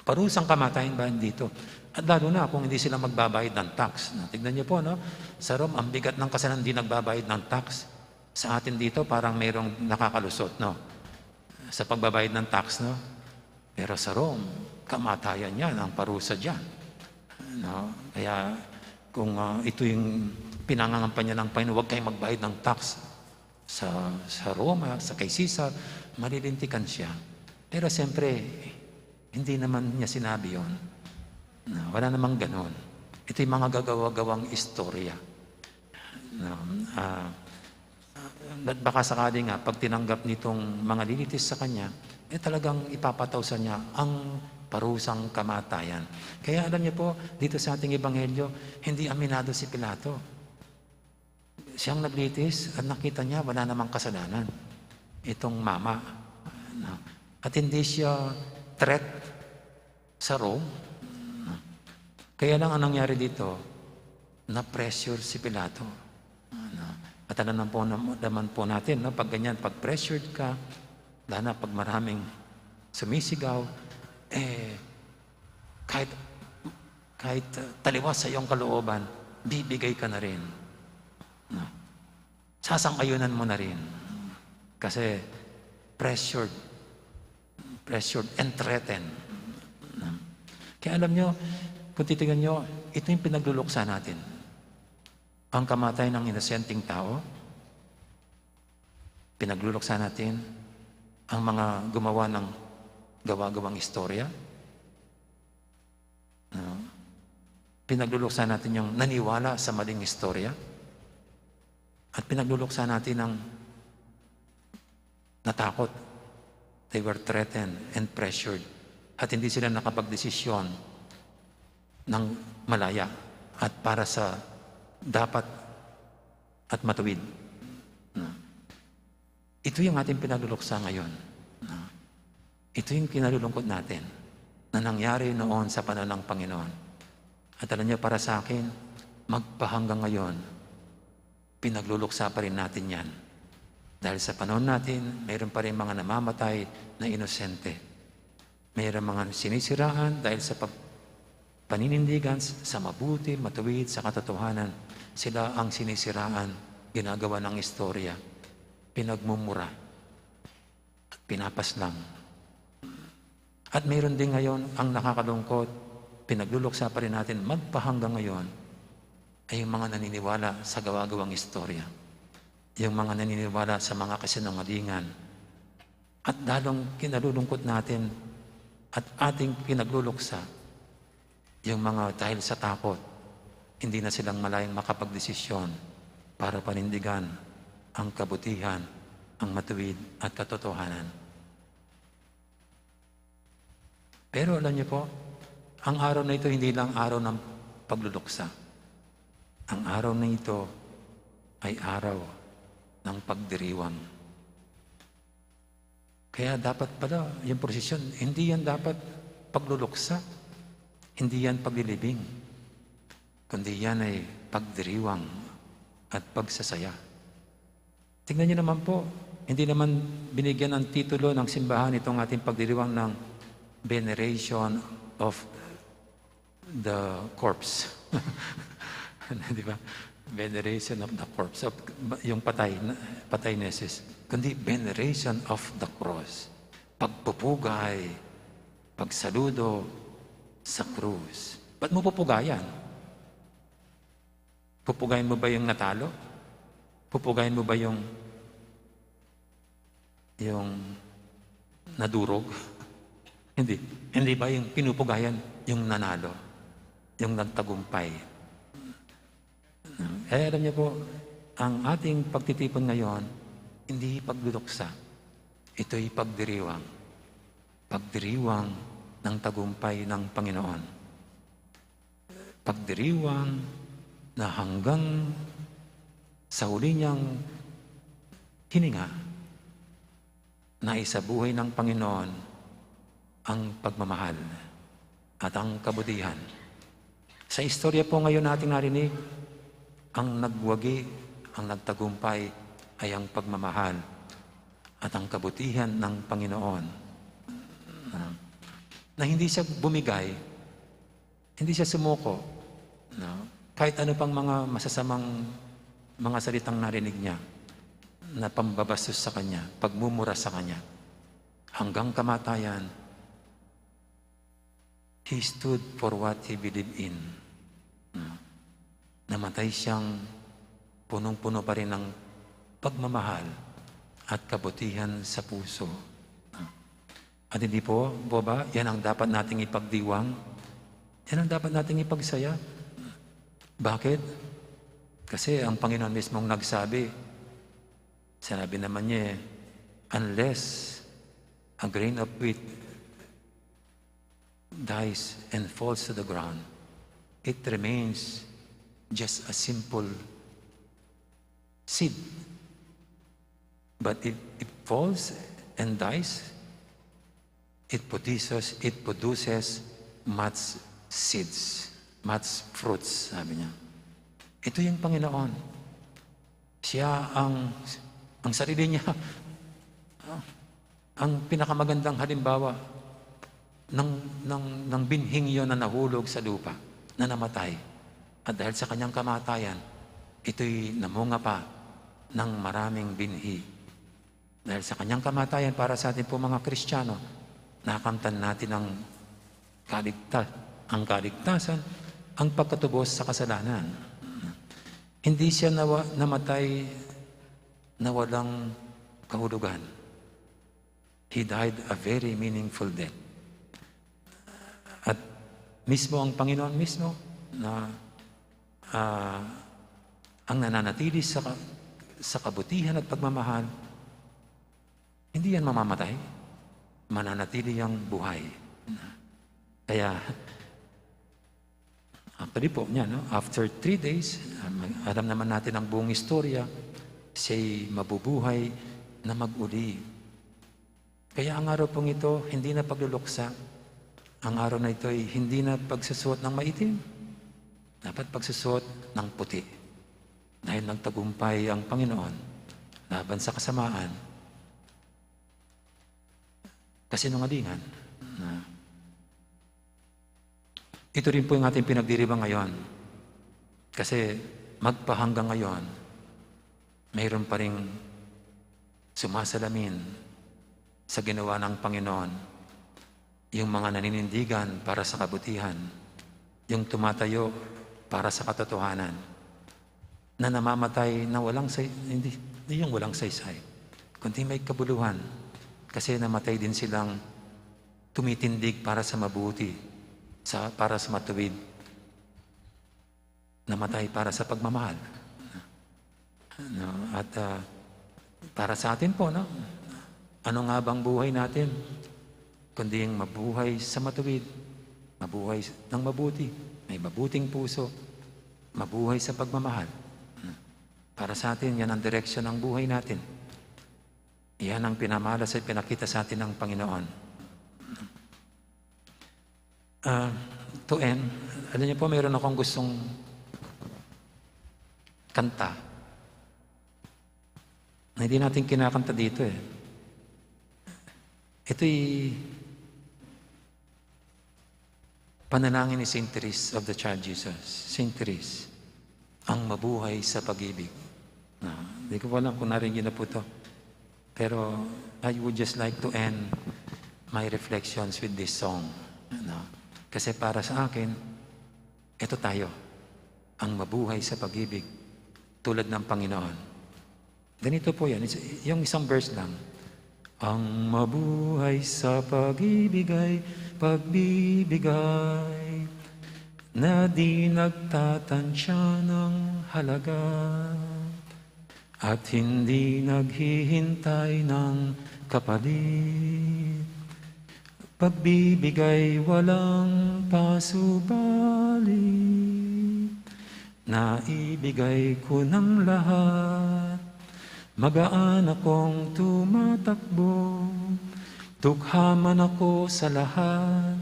parusang kamatayan ba dito? At lalo na kung hindi sila magbabayad ng tax. Tignan niyo po, no? Sa Rome, ang bigat ng kasalanan, hindi nagbabayad ng tax. Sa atin dito, parang mayroong nakakalusot, no? Sa pagbabayad ng tax, no? Pero sa Rome, kamatayan yan, ang parusa dyan. No? Kaya kung ito yung pinangangampanya ng Panginoon, huwag kayong magbayad ng tax sa Roma, sa kay Caesar, malilintikan siya. Pero siyempre, hindi naman niya sinabi yun. No, wala namang ganon. Ito'y mga gagawa-gawang istorya. No, baka sakali nga, pag tinanggap nitong mga lilitis sa kanya, talagang ipapatawsan niya ang parusang kamatayan. Kaya alam niyo po, dito sa ating ebanghelyo, hindi aminado si Pilato. Siyang naglitis at nakita niya wala namang kasalanan. Itong mama. No. At hindi siya threat sa Rome. Kaya lang ang nangyari dito, na-pressure si Pilato. At alam naman po natin, no? Pag ganyan, pag pressured ka, lalo na pag maraming sumisigaw, kahit taliwas sa iyong kalooban, bibigay ka na rin. No? Sasang-ayunan mo na rin. Kasi pressured and threatened. Kaya alam nyo, kung titignan nyo, ito yung pinagluluksa natin. Ang kamatayan ng inosenteng tao, Pinagluluksa natin ang mga gumawa ng gawa-gawang istorya. No? Pinagluluksa natin yung naniwala sa maling istorya. At pinagluluksa natin ang natakot. They were threatened and pressured. At hindi sila nakapagdesisyon ng malaya at para sa dapat at matuwid. No? Ito yung ating pinagluluksa ngayon. No? Ito yung kinalulungkot natin na nangyari noon sa panahon ng Panginoon. At alam niyo, para sa akin, magpahanggang ngayon, pinagluluksa pa rin natin yan. Dahil sa panahon natin, mayroon pa rin mga namamatay na inosente. Mayroon mga sinisiraan dahil sa paninindigan sa mabuti, matuwid, sa katotohanan. Sila ang sinisiraan, ginagawa ng istorya, pinagmumura, at pinapaslang. At mayroon din ngayon ang nakakalungkot, pinagluluksa pa rin natin magpahanggang ngayon, ay yung mga naniniwala sa gawa-gawang istorya. Yung mga naniniwala sa mga kasinungalingan. At lalong kinalulungkot natin at ating pinagluluksa, yung mga dahil sa takot, hindi na silang malayang makapagdesisyon para panindigan ang kabutihan, ang matuwid at katotohanan. Pero alam niyo po, ang araw na ito hindi lang araw ng pagluluksa. Ang araw na ito ay araw ng pagdiriwang. Kaya dapat pala, yung prosesyon, hindi yan dapat pagluluksa, hindi yan paglilibing, kundi yan ay pagdiriwang at pagsasaya. Tingnan niyo naman po, hindi naman binigyan ng titulo ng simbahan itong ating pagdiriwang ng veneration of the corpse. Di ba? Veneration of the corpse. So, yung patay nesis. Kundi veneration of the cross. Pagpupugay, pagsaludo sa krus. Ba't mo pupugayan? Pupugayin mo ba yung natalo? Pupugayin mo ba yung nadurog? Hindi. Hindi ba yung pinupugayan yung nanalo? Yung nagtagumpay? Kaya alam niyo po, ang ating pagtitipon ngayon, hindi pagluluksa. Ito'y pagdiriwang. Pagdiriwang ng tagumpay ng Panginoon. Pagdiriwang na hanggang sa huli niyang hininga, na isabuhay ng Panginoon ang pagmamahal at ang kabutihan. Sa istorya po ngayon nating narinig, ang nagwagi, ang nagtagumpay ay ang pagmamahal at ang kabutihan ng Panginoon. Na hindi siya bumigay, hindi siya sumuko. Kahit ano pang mga masasamang mga salitang narinig niya na pambabastos sa kanya, pagmumura sa kanya, hanggang kamatayan, he stood for what he believed in. Namatay siyang punong-puno pa rin ng pagmamahal at kabutihan sa puso. At hindi po ba, yan ang dapat nating ipagdiwang? Yan ang dapat nating ipagsaya. Bakit? Kasi ang Panginoon mismong nagsabi, sinabi naman niya, unless a grain of wheat dies and falls to the ground, it remains just a simple seed. But if it falls and dies, it produces much seeds, much fruits, sabi niya. Ito yung Panginoon. Siya ang sarili niya, ang pinakamagandang halimbawa ng binhing yun na nahulog sa lupa, na namatay. At dahil sa kanyang kamatayan, ito'y namunga pa ng maraming binhi. Dahil sa kanyang kamatayan, para sa atin po mga Kristiyano, nakamtan natin ang kaligtasan, ang pagkatubos sa kasalanan. Hindi siya namatay na walang kahulugan. He died a very meaningful death. At mismo ang Panginoon mismo na ang nananatili sa kabutihan at pagmamahal, hindi yan mamamatay. Mananatili yang buhay. Kaya, actually po niya, no? After 3 days, alam naman natin ang buong istorya, siya'y mabubuhay na mag-uli. Kaya ang araw pong ito, hindi na pagluluksa. Ang araw na ito ay hindi na pagsusuot ng maitim. Dapat pagsusuot ng puti. Dahil nagtagumpay ang Panginoon laban sa kasamaan. Kasinungalingan. Ito rin po yung ating pinagdiriwang ngayon. Kasi magpahanggang ngayon, mayroon pa ring sumasalamin sa ginawa ng Panginoon. Yung mga naninindigan para sa kabutihan. Yung tumatayo para sa katotohanan. Na namamatay na hindi yung walang saysay, kundi may kabuluhan. Kasi namatay din silang tumitindig para sa mabuti, para sa matuwid. Namatay para sa pagmamahal. No? At para sa atin po, no? Ano nga bang buhay natin? Kundi yung mabuhay sa matuwid, mabuhay ng mabuti, may mabuting puso, mabuhay sa pagmamahal. Para sa atin, yan ang direksyon ng buhay natin. Yan ang pinamalas at pinakita sa atin ng Panginoon. To end, alam niyo po, mayroon akong gustong kanta na hindi natin kinakanta dito eh. Ito'y panalangin ni Saint Therese of the Child Jesus. Saint Therese, ang mabuhay sa pag-ibig. Hindi ko alam kung narinig na po ito. Pero I would just like to end my reflections with this song. Kasi para sa akin, ito tayo, ang mabuhay sa pag-ibig, tulad ng Panginoon. Ganito po yan, yung isang verse lang. Ang mabuhay sa pag-ibig ay pagbibigay na di nagtatansya ng halaga at hindi naghihintay ng kapalit. Pagbibigay walang pasubalit, naibigay ko ng lahat. Magaan akong tumatakbo, dughaman ako sa lahat.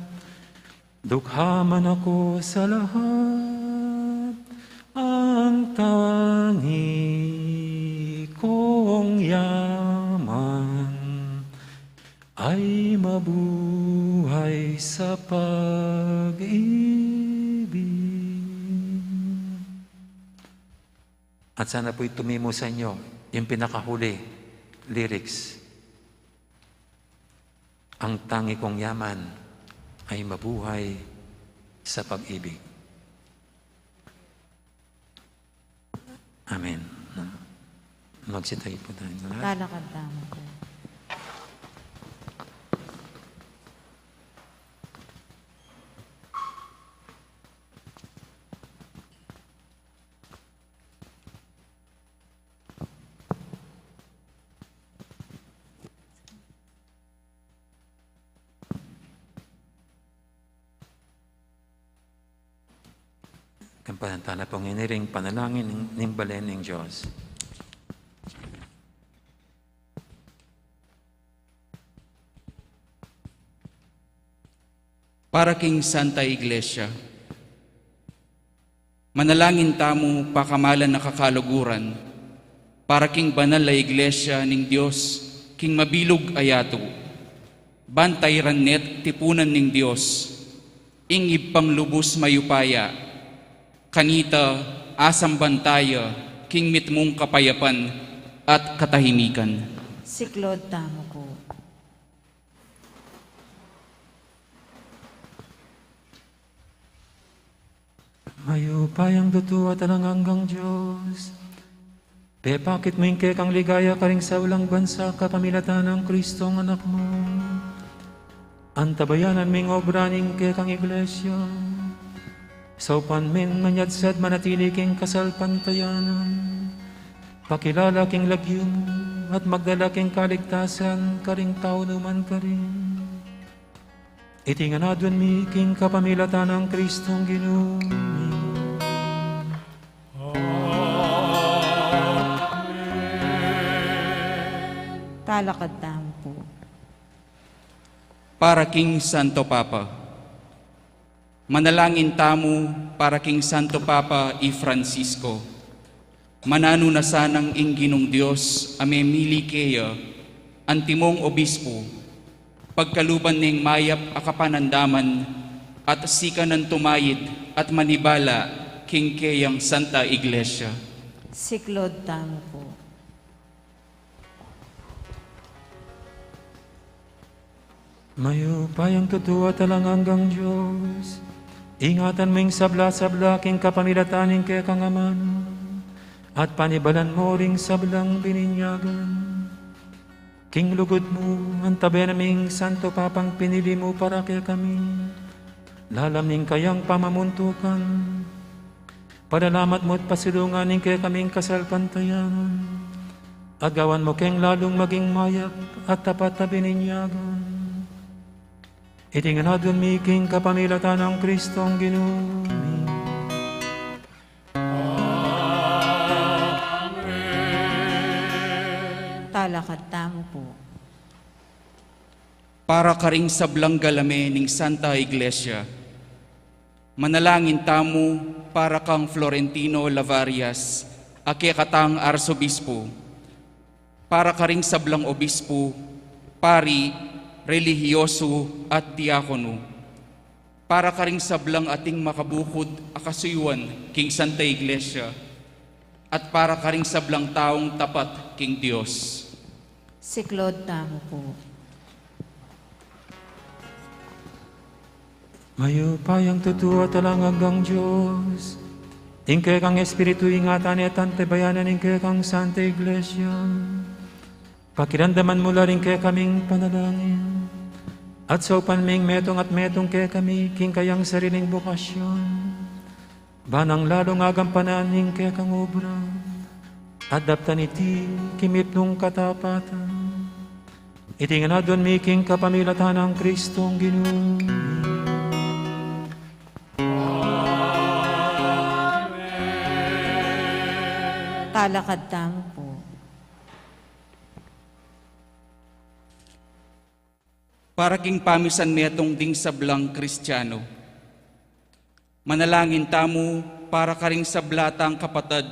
Dughaman ako sa lahat, ang tangi kong yaman ay mabuhay sa pag-ibig. At sana po'y tumimo sa inyo yung pinakahuli lyrics. Ang tangi kong yaman ay mabuhay sa pag-ibig. Amen. Magsitayo po tayo. Lalakad mo po. Kampanantala pong iniring panalangin ng balen ng Diyos. Para king Santa Iglesia, manalangin tamo pakamalan na kakaluguran, para king banal na Iglesia ning Dios, king mabilog ayato, bantay ranet tipunan ning Dios, ingib panglubos mayupaya, kanita asam bantaya, king mitmong kapayapan at katahimikan. Siklod tamo ko. Mayupayang dutu at hanggang Diyos, Pe bakit mo ingke kang ligaya karing sa ulang bansa kapamilatan ng Kristo ang anak mo? Antabayanan ming obra ningke kang iglesia. Sa upan min manyadsad manatili king kasal pantayanan. Pakilala king lagyo mo at magdala king kaligtasan karing tao naman karing. Itinganadwan mi king kapamilatan ng Kristong Ginoo. Talakad tamo po. Para King Santo Papa. Manalangin tamo para King Santo Papa I Francisco. Manano na sanang ingginong Diyos amemili keya, antimong obispo, pagkaluban ning mayap akapanandaman, at sika ng tumayid at manibala king keyang Santa Iglesia. Siklod tamo po. Mayo payang tutuwa talang hanggang Diyos. Ingatan mo yung sabla-sabla king kapamilatanin kay kang amano. At panibalan mo ring sablang bininyagan. King lugod mo, antabi naming Santo Papang pinili mo para kay kami. Lalamning kayang pamamuntukan. Padalamat mo at pasilunganin kay kaming kasalpantayan. Agawan mo keng lalong maging mayap at tapat na bininyagan. Itinganadon mi king kapamilatan ng Kristong Ginoo. Talakad tamo po. Para karing sablang galame ning Santa Iglesia. Manalangin tamo para kang Florentino Lavarias, akekatang arsobispo. Para karing sablang obispo, pari, relihiyoso at diakono. Para karing sablang ating makabukod akasuyuan king Santa Iglesia. At para karing sablang taong tapat king Diyos. Siklod tamo po. Mayo payang tutuwa talang hanggang Diyos. Ingke kang Espiritu ingatan at antebayanan ingke kang Santa Iglesia. Pakiramdaman mo rin kaya kaming panalangin. At sa upan ming metong at metong kaya kami king kayang sariling bukasyon. Banang lalong agampanan ning kaya kang obra. Adaptan iti kimip nung katapatan. Itinganadon mi king kapamilatan ng Kristong Ginoo. Talakad tamo po. Para king pamisan metong ding sablang Kristiyano. Manalangin tamo para karing sablatang kapatad,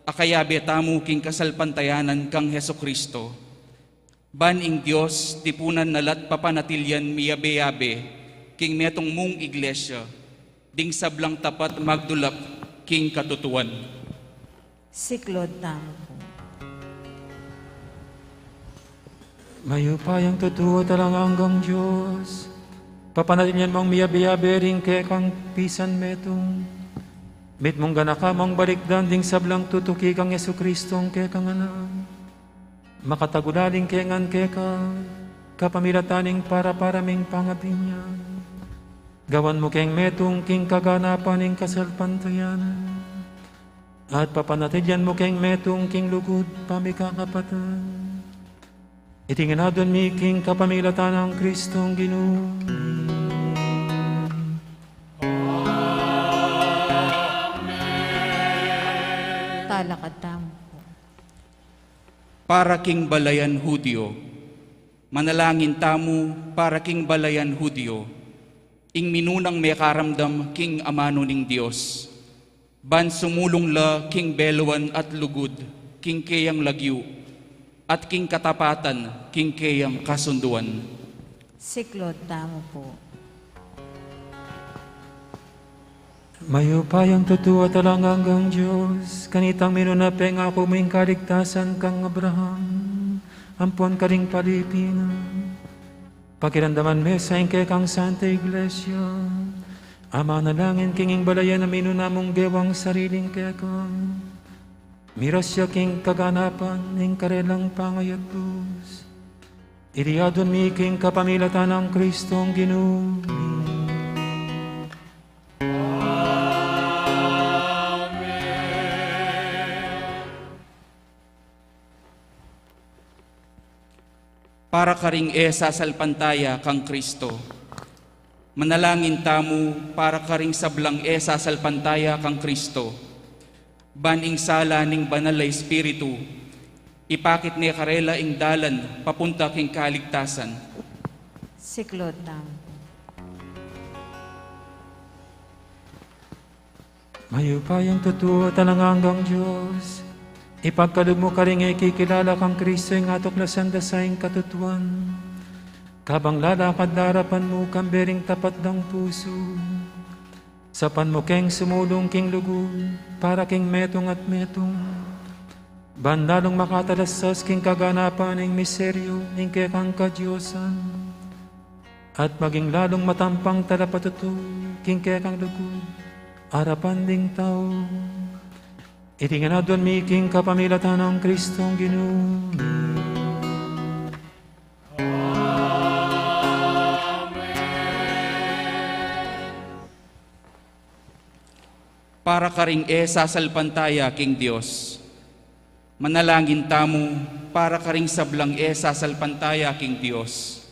akayabe tamo king kasalpantayanan kang Heso Kristo. Ban ing Diyos, tipunan nalat papanatilyan miyabe-yabe, king metong mong iglesia, ding sablang tapat magdulap king katutuan. Siklod tamo po. Mayo payang tutuwa talang hanggang Diyos. Papanatilyan mong miyabe-yabe rin kay kang pisan metong. Mit mong ganaka mong balikdan ding sablang tutuki kang Yesu Kristong kay kang anak. Makatagulaling kay ngan kay ka, kapamilataning para ming pangabinyan. Gawan mo keng metong king kaganapan ning kasalpantayanan. At papanatilyan mo keng metong king lugod pamikakapatan. Itinganadon mi king kapamilatan ng Kristong Ginoo. Talakad tamo po. Para king balayan Hudyo. Manalangin tamo para king balayan Hudyo. Ing minunang may karamdam king amano ning Diyos. Ban sumulong la king beluan at lugod, king keyang lagyu, at king katapatan, king keyang kasunduan. Siklod tamo po. Mayo payang tutuwa talang hanggang Diyos. Kanitang minunapeng ako ming kaligtasan kang Abraham. Ampon ka ring Pilipinan. Pakiramdaman mesa ingke kang Santa Iglesia. Ama na langin kinging balayan na minunamong gewang sariling kekang. Miras siya king kaganapan ning karelang pangayatus. Iriadon mi king kapamilatan ng Kristong Ginoo. Para karing sasalpantaya kang Kristo. Manalangin tamo para karing sablang sasalpantaya kang Kristo. Baning sala ning banal na Espiritu, ipakit ni karela ing dalan papunta king kaligtasan. Siklod tamo. Mayupayang totoo talanganggang Diyos, ipagkalog mo ka rin ikikilala kang Kristo yung atuklasan da sa ing katutuan. Kabang lalakad darapan mo kambering tapat ng puso. Sapan mo keng sumulong king lugod, para king metong at metong. Bandalong makatalasas king kaganapan ng miseryo ng kekang kadyosan. At maging lalong matampang talapatuto king kekang lugod, arapan ding tao. Itingan na doon miking kapamilatan ng Kristong Ginoo. Para karing sasalpantaya king Dios. Manalangin tamo para karing sablang sasalpantaya king Dios.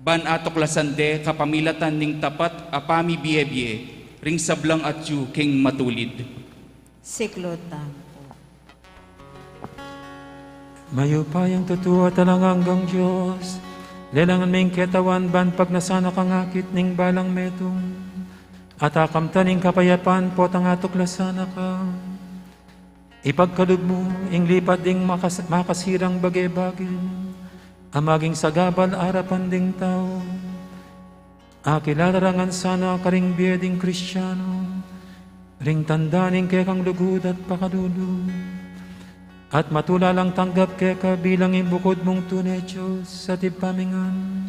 Ban atoklasan de kapamilatan ning tapat apami biye-biye, ring sablang atyu king matulid. Siklod tamo. Mayupayang totoo at talanganggang Diyos, lelangan may ketawan ban pag nasana kang akit ning balang metong. At akamtaning kapayapan po tang atuklasan ka. Ipagkalog mo, ing lipat ding makasirang bagay-bagay, amaging sagabal arapan ding tao. Akilalarangan sana karing biyeding Kristyano, ring tandaning kekang lugod at pakalulu. At matulalang tanggap keka bilang imbukod mong tunay Diyos sa tipamingan.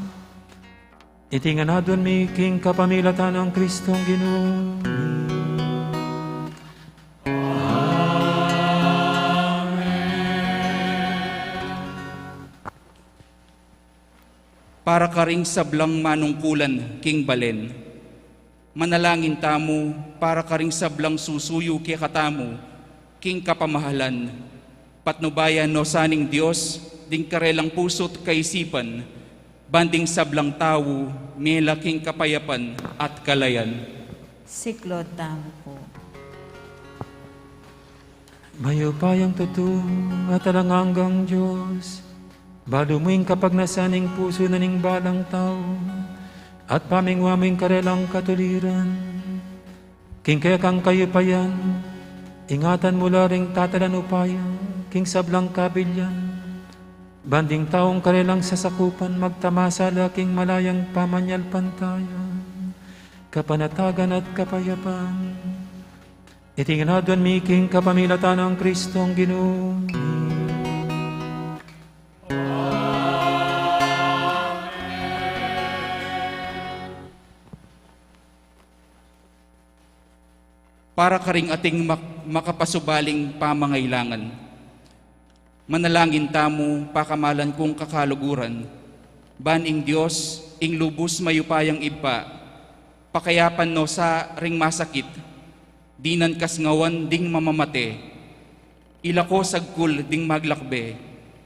Itingan na doon may king kapamilatan ng Kristong Ginoo. Para karing sablang manungkulan king balen. Manalangin tamo para karing sablang susuyo kay katamo king kapamahalan. Patnubayan no saning Dios ding karelang puso't kaisipan. Banding sablang tao, may laking kapayapan at kalayan. Siklod tamo po. Mayupayang totoo at talanganggang Diyos, balumuing kapag nasaning puso na ning balang tao, at pamingwaming karelang katuliran. King kaya kang kayupayan, ingatan mula ring tatalan upaya, king sablang kabilyan. Banding taong karelang sasakupan, magtamasa laking malayang pamanyal pantayan, kapanatagan at kapayapan. Itingan na doon miking kapamilatan ng Kristong Ginoo. Para karing ating makapasubaling pamangailangan. Manalangin tamo pakamalan kong kakaluguran. Baning Diyos, ing lubos mayupayang ipa, pakayapan no sa ring masakit, dinan kasngawan ding mamamate, ilako sagkul ding maglakbe,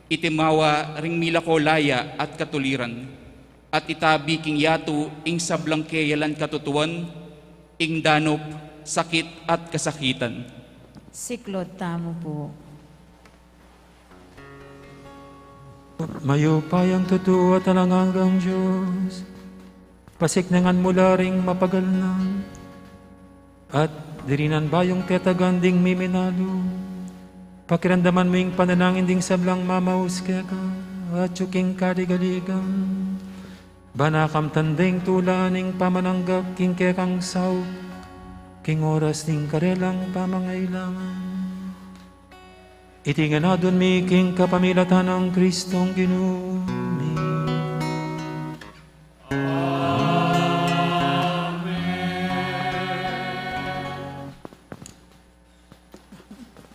itimawa ring milako laya at katuliran, at itabi king yato ing sablang keyalan katutuan, ing danop, sakit at kasakitan. Siklod tamo po. Mayupayang totoo at talanganggang Diyos, pasiknangan mula ring mapagal na, at dirinan bayong ketagan ding miminalo, pakiramdaman mo yung panalangin ding sablang mamaus keka, at yuking kaligaligang, banakam tanding tulaning pamananggap king kekang saw, king oras ding karelang pamangailangan. Itingan na doon miking kapamilatan ng Kristong Ginoo.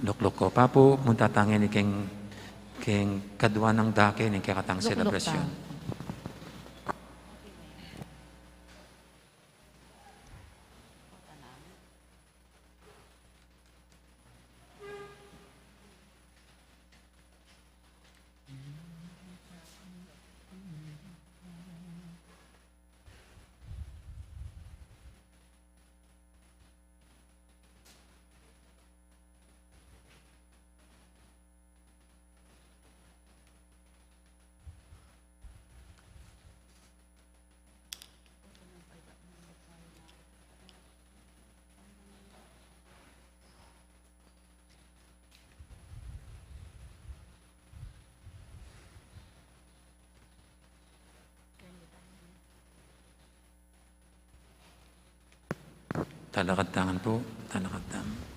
Loklok papo, muntatangin ni king kadwa ng dake ni kakatang selebrasyon. Talakad tangan po, talakad tangan.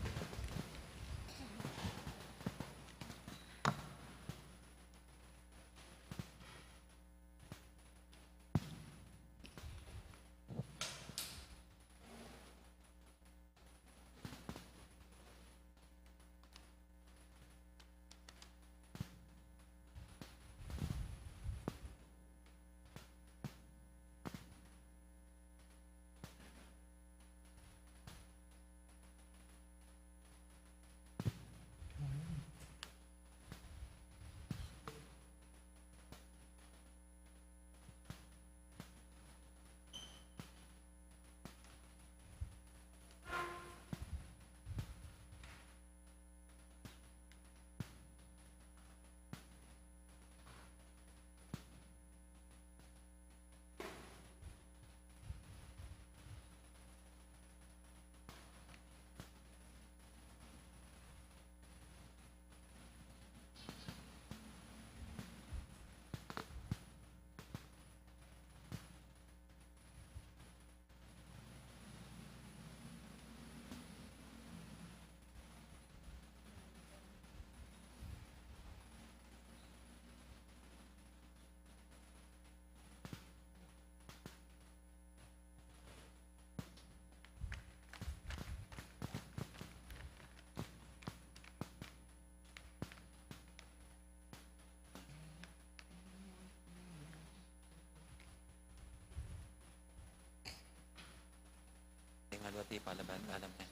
Ti palaban alam niya.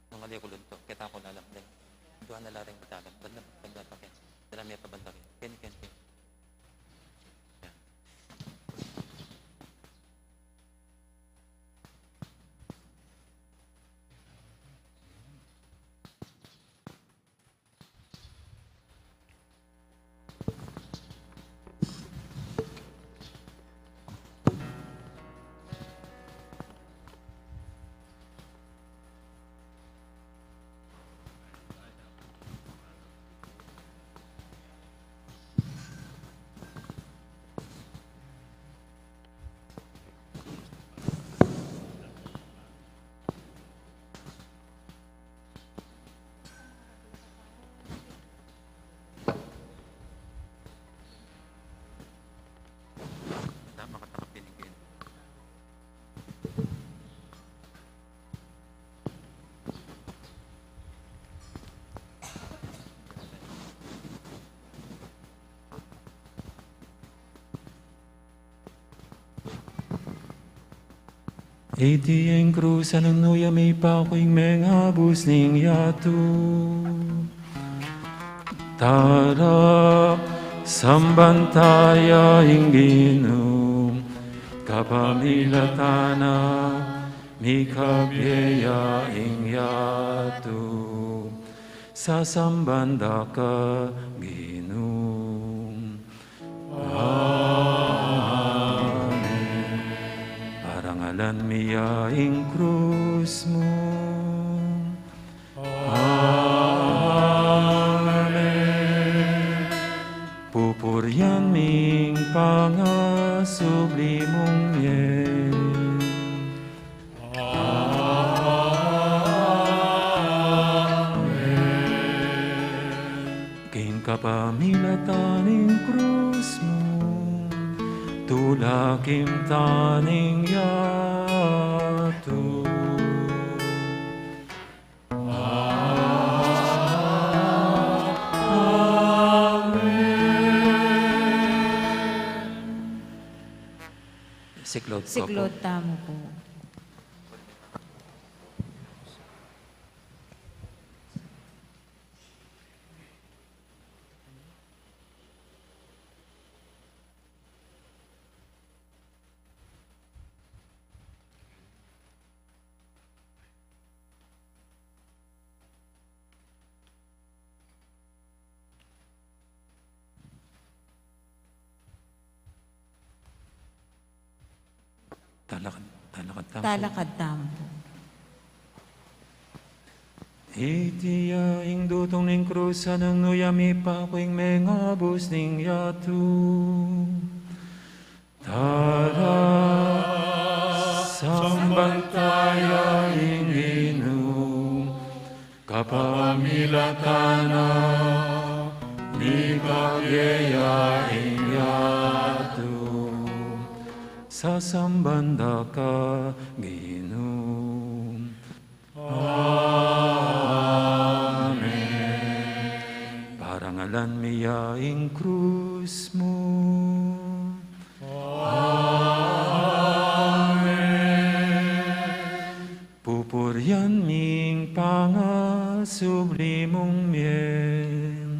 Nung ali ko lunto, kita ko nalam din. Duha na laring batalan. Banda pa ken. Dala may pabanda ken. Ken. Iti ang krus anong nuya may pako'y mengabus ning yato. Tara, sambantaya ingginong, kapamilatana, mikabyeya ing yato. Sasambanda ka, Ginong. Aran miya ing krus mo. Amen. Pupuryan ming pangasublimong yen. Amen. King kapamilatan ing krus mo, tulakim taning yato. Amen. Siklod ko po. Siklod tamo po. Talakad tamo. Talakad tamo po. Itiya ing dutong ning krusa ng nuyami pa kuing mengabos ning yatu. Tara sambantaya ing inum kapamilatana ni kageya ing yatu. Sasambanda ka Ginoo. Amen. Parangalan miyaing krus mo. Amen. Pupuryan ming pangasublimong mien.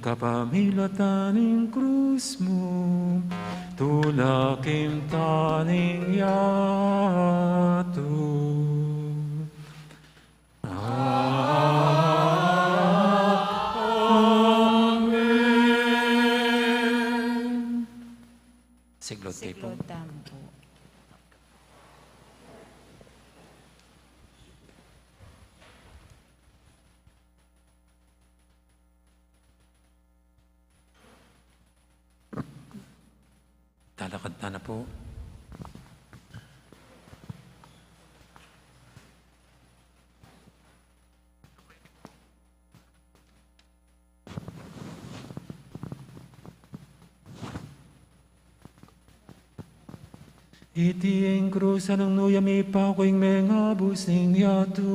Kapamilataning krus mo, tulakim taning yato. Amen. Siglod kayo po. Siklod tamo po. Talakad na po. Itiing krusa ng nuyami pa kuing mengabos ning yatu.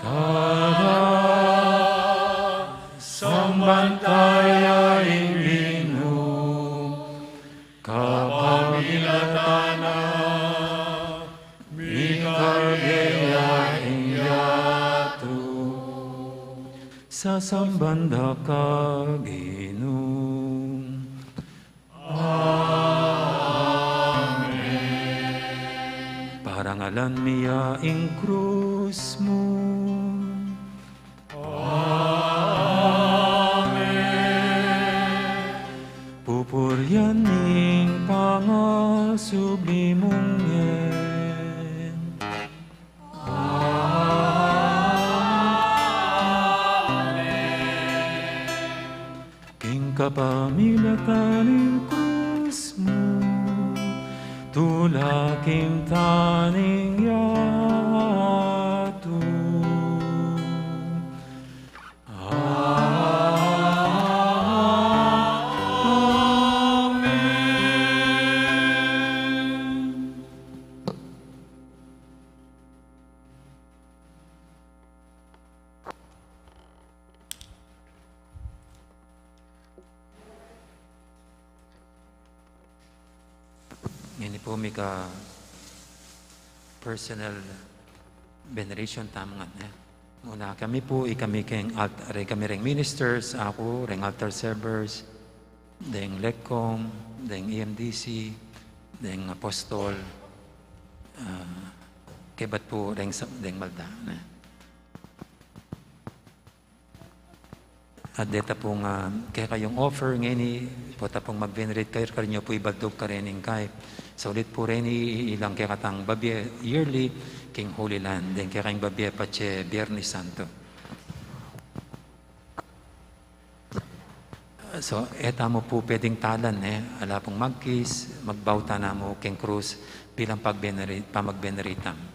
Tara sambantaya ing inum kapamilatana mikageya ing yatu. Sasambanda ka Ginoo. Parangalan miya ing krus mo. Amen. Pupuryan ning pangasublimong yen. Amen. King kapamilataning krus mo, tulakim taning yatu. Amen. Ngayon po may ka personal veneration tamangan na. Muna kami po, kami kami ring ministers, ako, ring altar servers, deng LECOM, deng EMDC, deng apostol, kebat po deng Malda. Na. At deta po nga, kaya kayong offer ngayon, po tapong mag-venerate kayo, kayo po ibaldog ka rin kay. So ulit po rin ilang kaya katang babye yearly, King Holy Land, then kaya kayong babye pa che Biyernes Santo. So eta mo po pwedeng talan ala pong magkis, magbauta na mo King Cruz bilang pamag-venerate.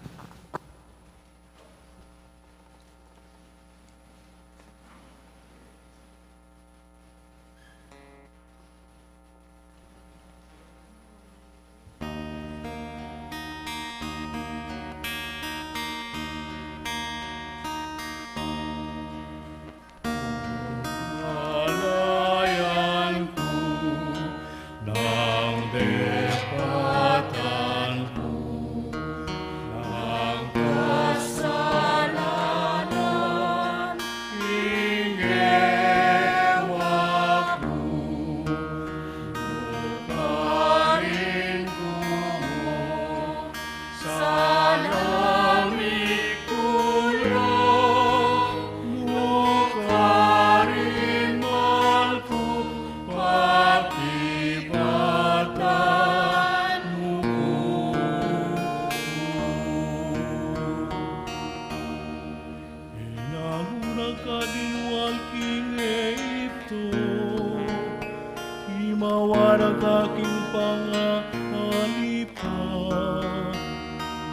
kaking pangalipan.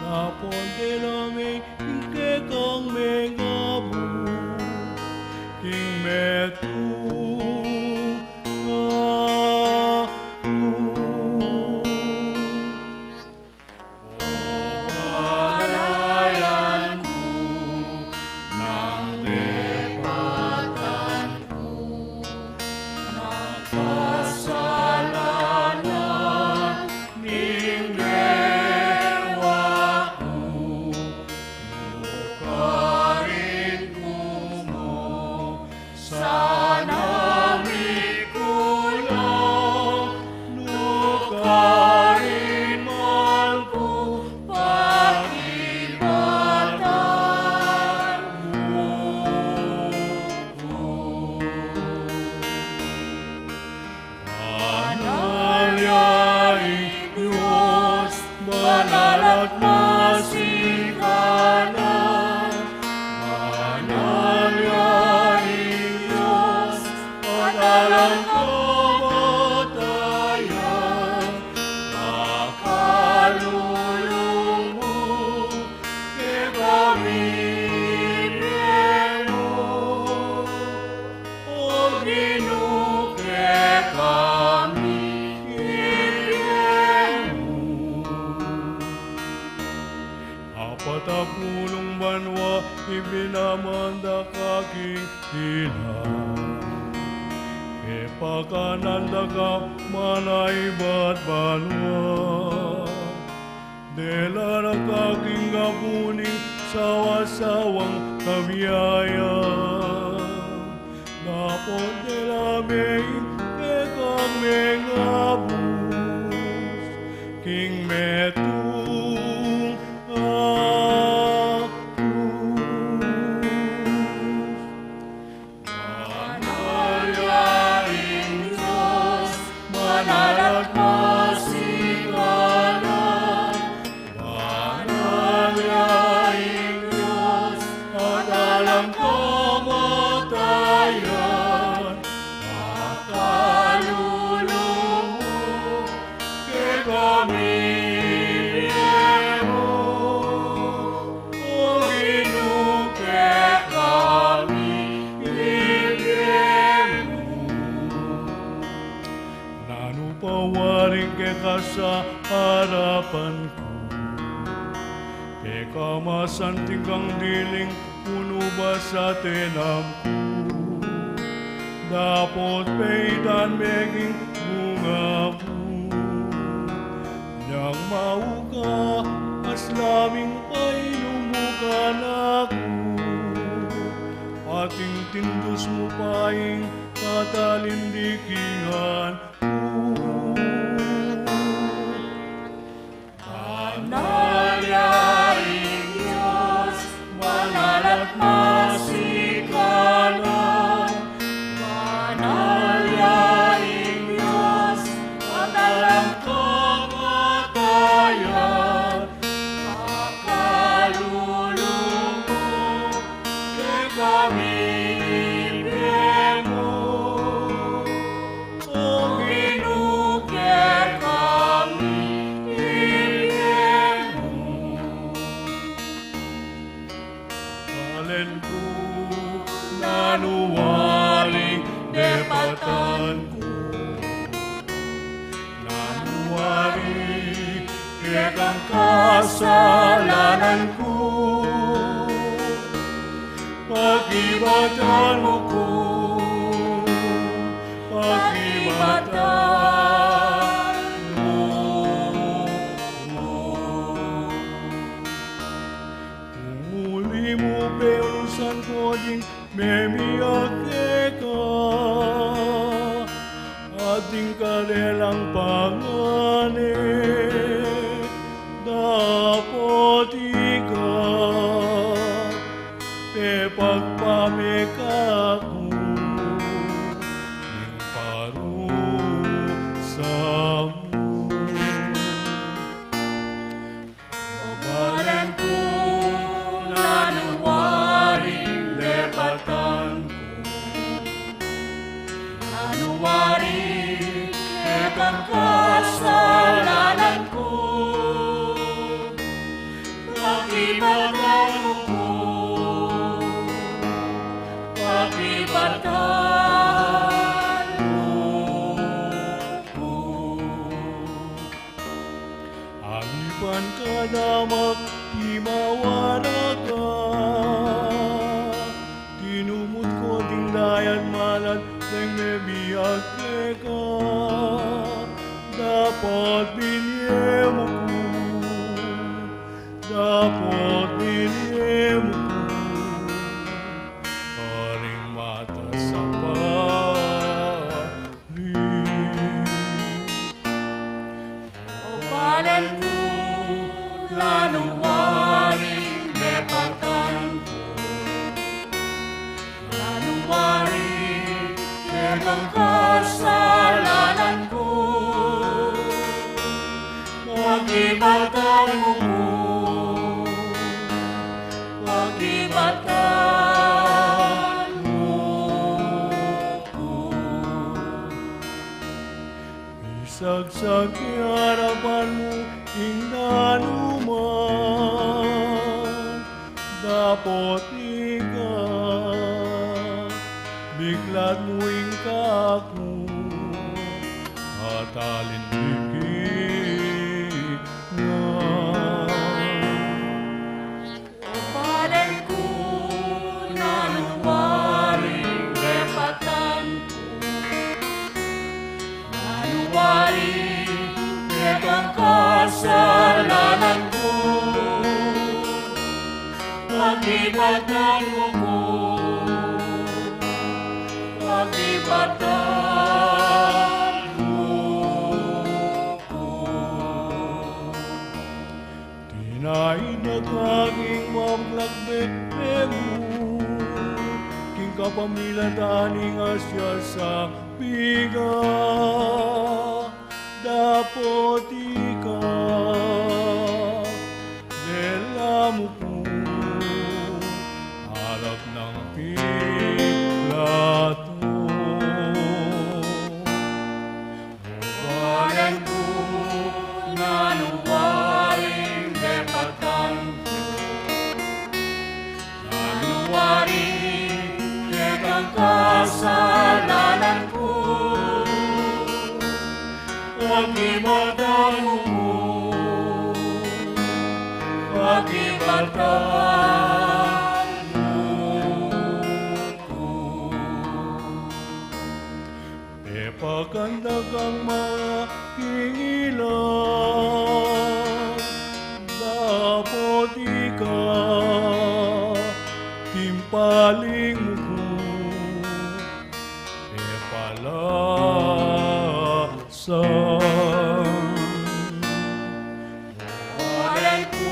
Napon de lame ingke kang mengabu, king metu patapulong banwa ibinamanda kaking ina. Ipakananda ka manaibat banwa. Delara kaking gabuning sawa-sawang kabiyaya. Napon delaming kekang mengabus. King metung pawaring keka sa harapan ko. Keka masanting kang diling puno ba sa tenam ko. Dapot peitan meging bunga po. Nang mauka aslaming painumukan ako. Ating tindus mo paing katalindikingan. Nanuwaring depatan ko, nanuwaring kekang kasalanan ko. Pag-ibatan mo ko, pag-ibatan mo. Uli mo pelusan ko ding memiyake ka, ating kanilang pangane, dapat ikaw, te pagpameka ko, ng parusa mo. Kabalan ko, nanuwaring depatan ko, nanuwaring kekang Pakibatan mo po, pakibatan mo po. Agipan ka damak, di mawaraga. Tinumot ko ding dayan malat, deng mebiyag ka. Dapat binye mo ko, dapat binye mo ko. Haring mata sa parin. O balan ko, lanuwaring lepatan ko. Lanuwaring lepang kasalanan ko. Pakibatan mo po, pakibatan mo po. Isagsag harapan mo, inanuman, dapat ikaw, biglat mo ako, at alindigin nga. O balan ko, nanuwaring lepatan ko, nanuwaring lepang kasalanan ko. Pakibatan mo ko, pakibatan mo ko. Tinaid na kaging mamlagbet mo, king kapamilya daning asya sa biga. Dapat ikaw, dela mo po, harap ng pilato. Balan ko, nanuwaring lepatan ko, nanuwaring lepang kasalanan ko. Pakibatan mo ko, pakibatan mo ko. Epaganda kang mga kingilang, dapat ikaw, timpaling mo ko, epalasan. Balan ko,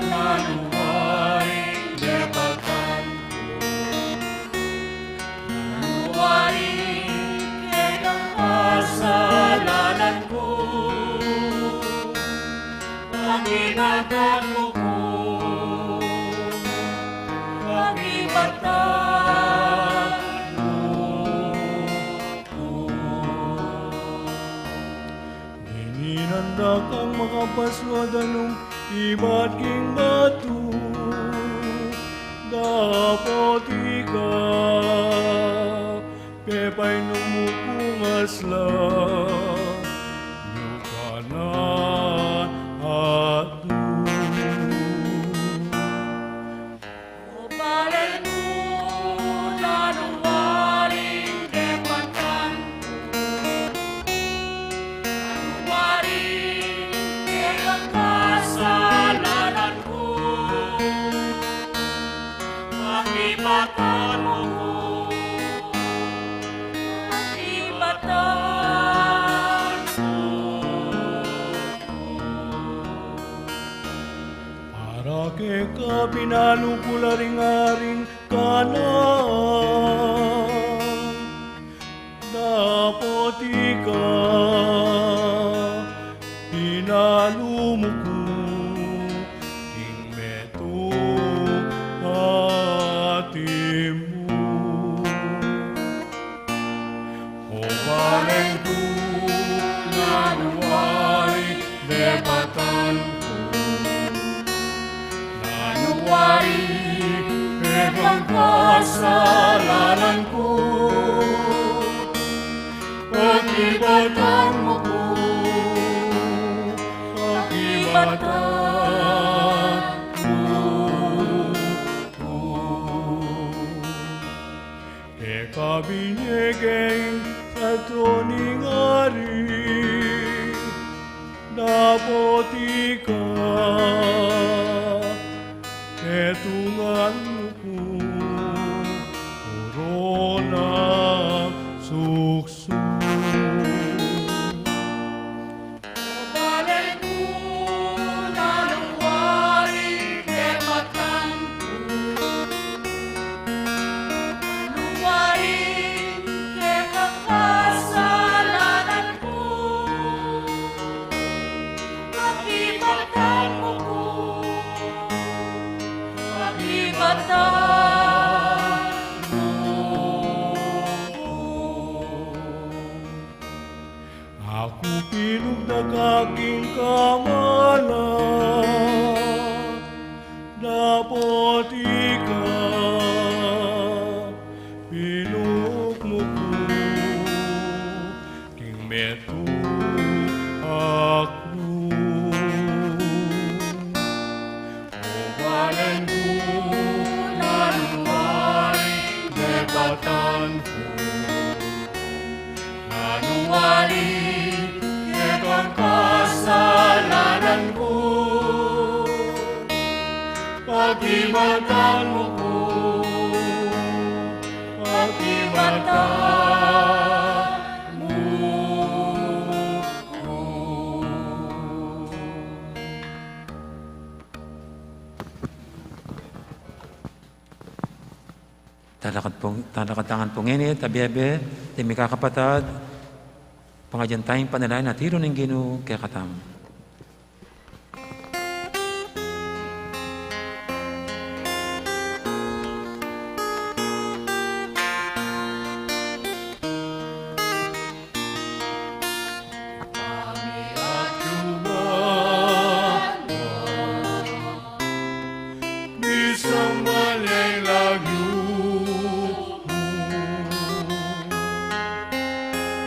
nanuwaring lepatan ko, nanuwaring lepang kasalanan ko. Pakibatan mo ko, pakibatan mo ko. Dininanda kang mga paswadanong iba't king batu, dapat ikaw, pepay numupungas lang, yukanan at o balan ko, nanuwaring lepatan ko, nanuwaring lepang kasalanan ko. Pakibatan mo ko, pakibatan mo ko. Para kay ka pinalupularing-aring kanan, dapat ikaw, pinalumuko, king meto atimu. O balan ko, nanuwaring lepatan ko, kasalanan ko. Pag-ibatan mo ko, pag-ibatan mo. Eka binigay sa tuning ari, dapat ikaw ketungan mo corona sukso. Balay ko na luwari kematan ko, luwari kekasalanan ko, pag-ibatan mo ko, pag-ibatan mo. Ako pinugdag aking kamalan, dapat ikaw pinug mo ko, king metu ako. Obalan ko na luwari, debatan ko, nanuwari ketong kasalanan ko, pag-ibatan mo ko, pag-ibatan mo ko. Talakatangan pong init, abiyebe, timi kakapatad, pangadyan tayong panalain at hiro ng Ginoo kaya katam. Isang balay lagyo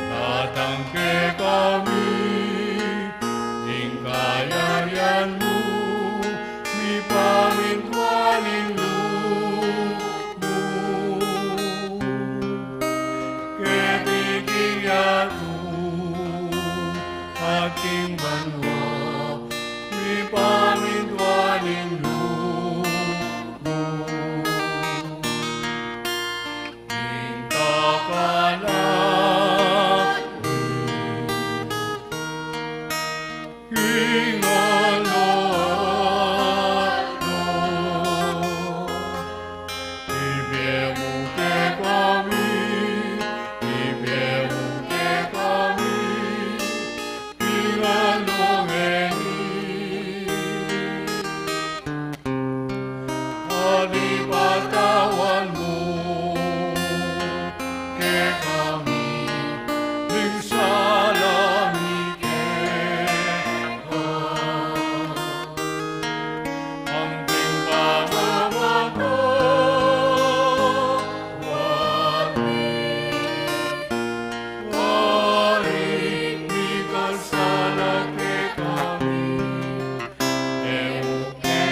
natangke kami, ing kayarian mo, mi pamintwaning lumo. Ketiking yato, aking banwa, mi pamintwaning lumo. Patawan mo ke kami, ing salami keha. Ang tingkama ko, wari di kasala ke kami, emo ke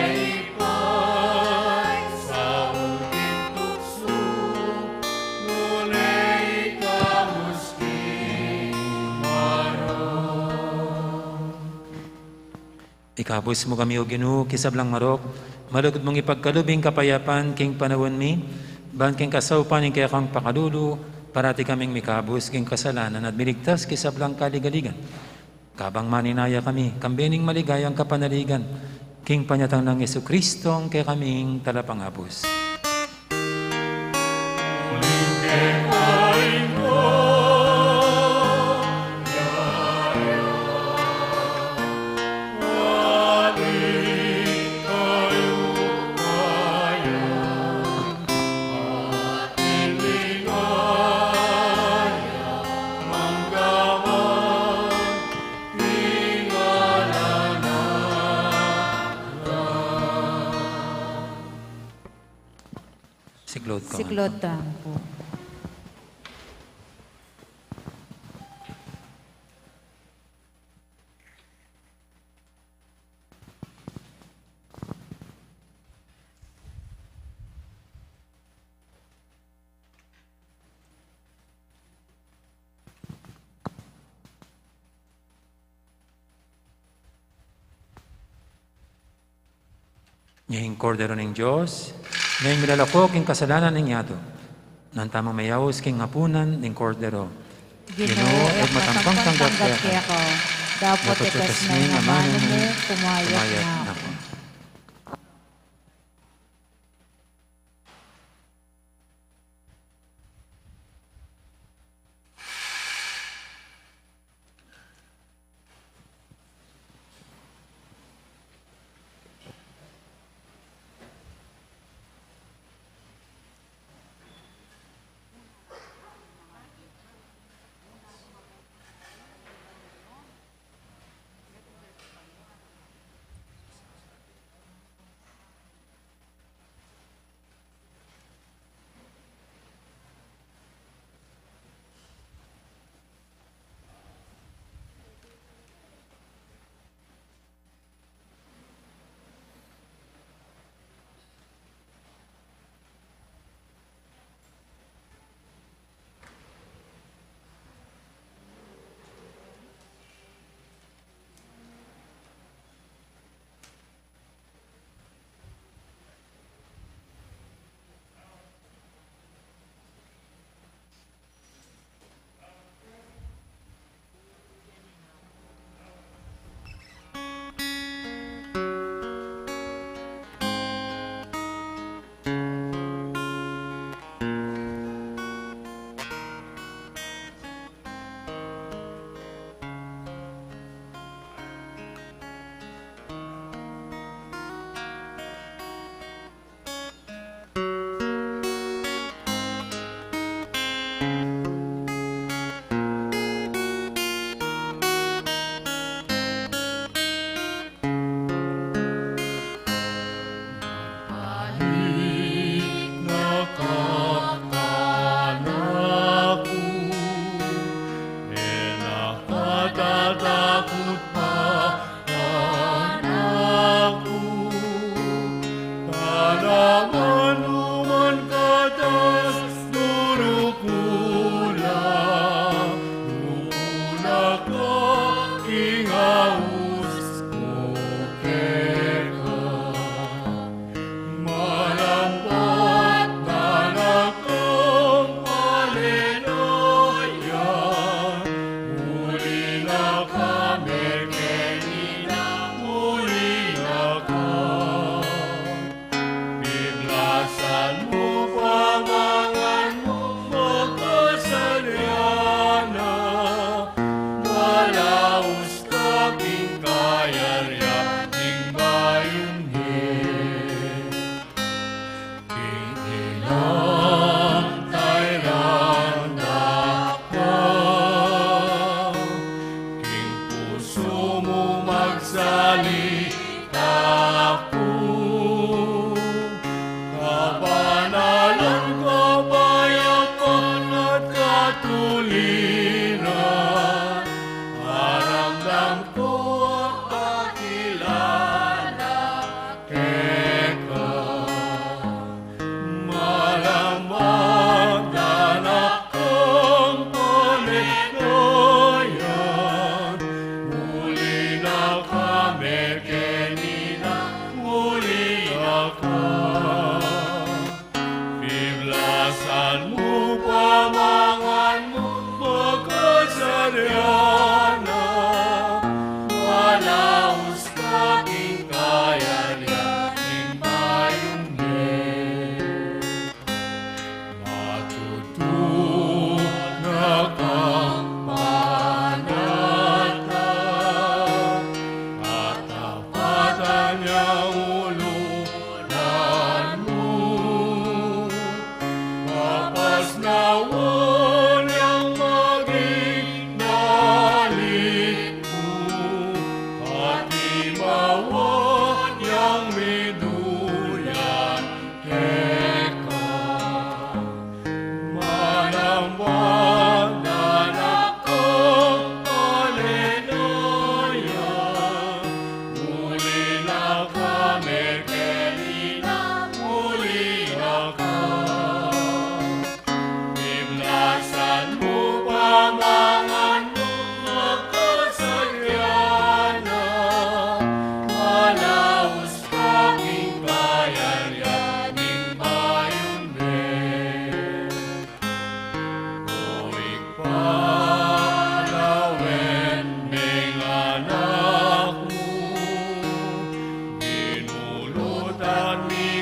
ipay sa ultim tukso, mulay kamuski maron. Ikabos mo kami o Ginoo, kisablang marok, malugod mong ipagkalubing kapayapan, king panawon mi, ban king kasaupan, king kaya kang pakalulu, parati kaming mikabos, king kasalanan, at miligtas kisablang kaligaligan. Kabang maninaya kami, kambening maligayang kapanaligan, king panyatang ng Jesucristo, ang kaya kaming talapangabos. Muling kekain ko, ating kayo kaya, ating ligaya, manggawan, ingalanaran. Siklod ko. Siklod tang po. Ngayong kordero ng Diyos, ngayong milalakok king kasalanan ng yato, nang tamang mayawos king hapunan ng kordero. Ginoo, et matampang tanggat kaya ko. Dapat ikas na yung amano mo, kumayat na ako.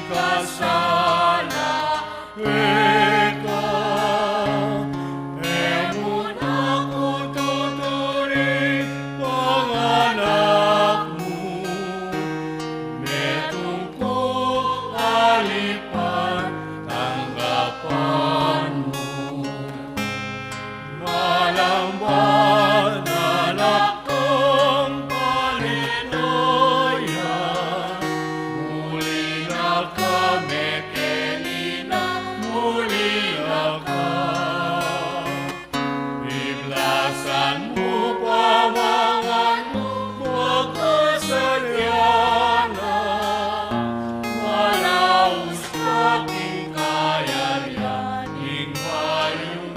kasala eka emun aku tuturi panganakmu metungku alipan tanggapanmu malamban anak kong palinoyan muli na kami kenina muli na ka iblasan mo pamangan magkasalyana malaus aking kayaryan ing bayungin.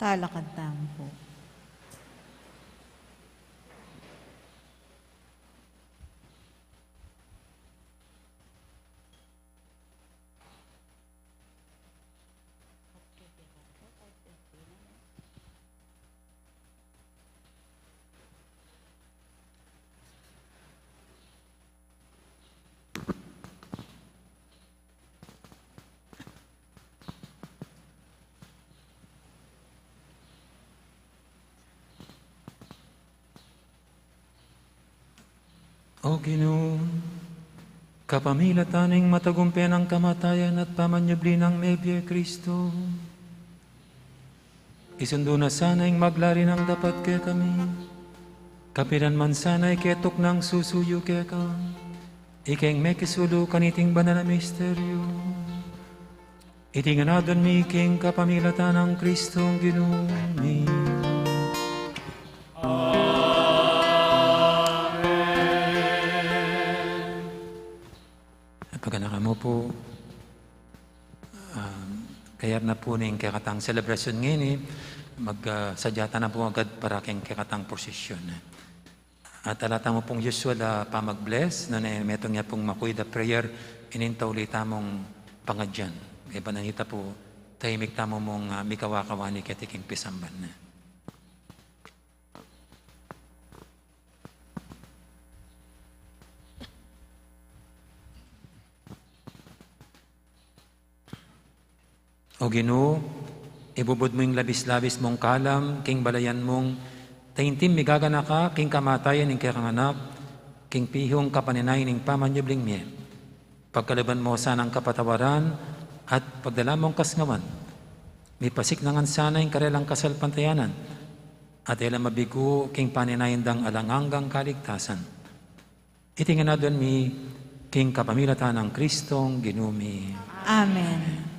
Talakad tayo po. O Ginoo, kapamilataning matagumpen ang kamatayan at pamanyabli ng Mebye Kristo. Isundo na sana'y maglari ng dapat kaya kami. Kapiran man sana'y ketok ng susuyo kaya ka. Ikeng mekisulo kaniting banal na misteryo. Itinganadon mi king kapamilatan ng Kristong Ginoo mi. Pagkana mo po, kaya na po ning kakatang celebration ngayon magsadyata na po agad para keng kakatang prosesyon. At alata mo pong usual pa mag-bless, na metong niya pong makuy the prayer, inintaw ulit tamong pangadyan. Kaya bananita po, tahimik tamo mong mikawakawani katiking pisamban na. O Ginoo, ibubod mo yung labis-labis mong kalam, king balayan mong taintim migagana ka, king kamatayan ng kakanganak, king pihong kapaninayin ng pamanyubling miye. Pagkalaban mo sanang kapatawaran at pagdala mong kasngawan, may pasiknangan sana yung karelang kasalpantayanan at ilang mabigo king paninayin dang alanganggang kaligtasan. Itingan na doon mi king kapamilatan ng Kristong Ginoo mi. Amen.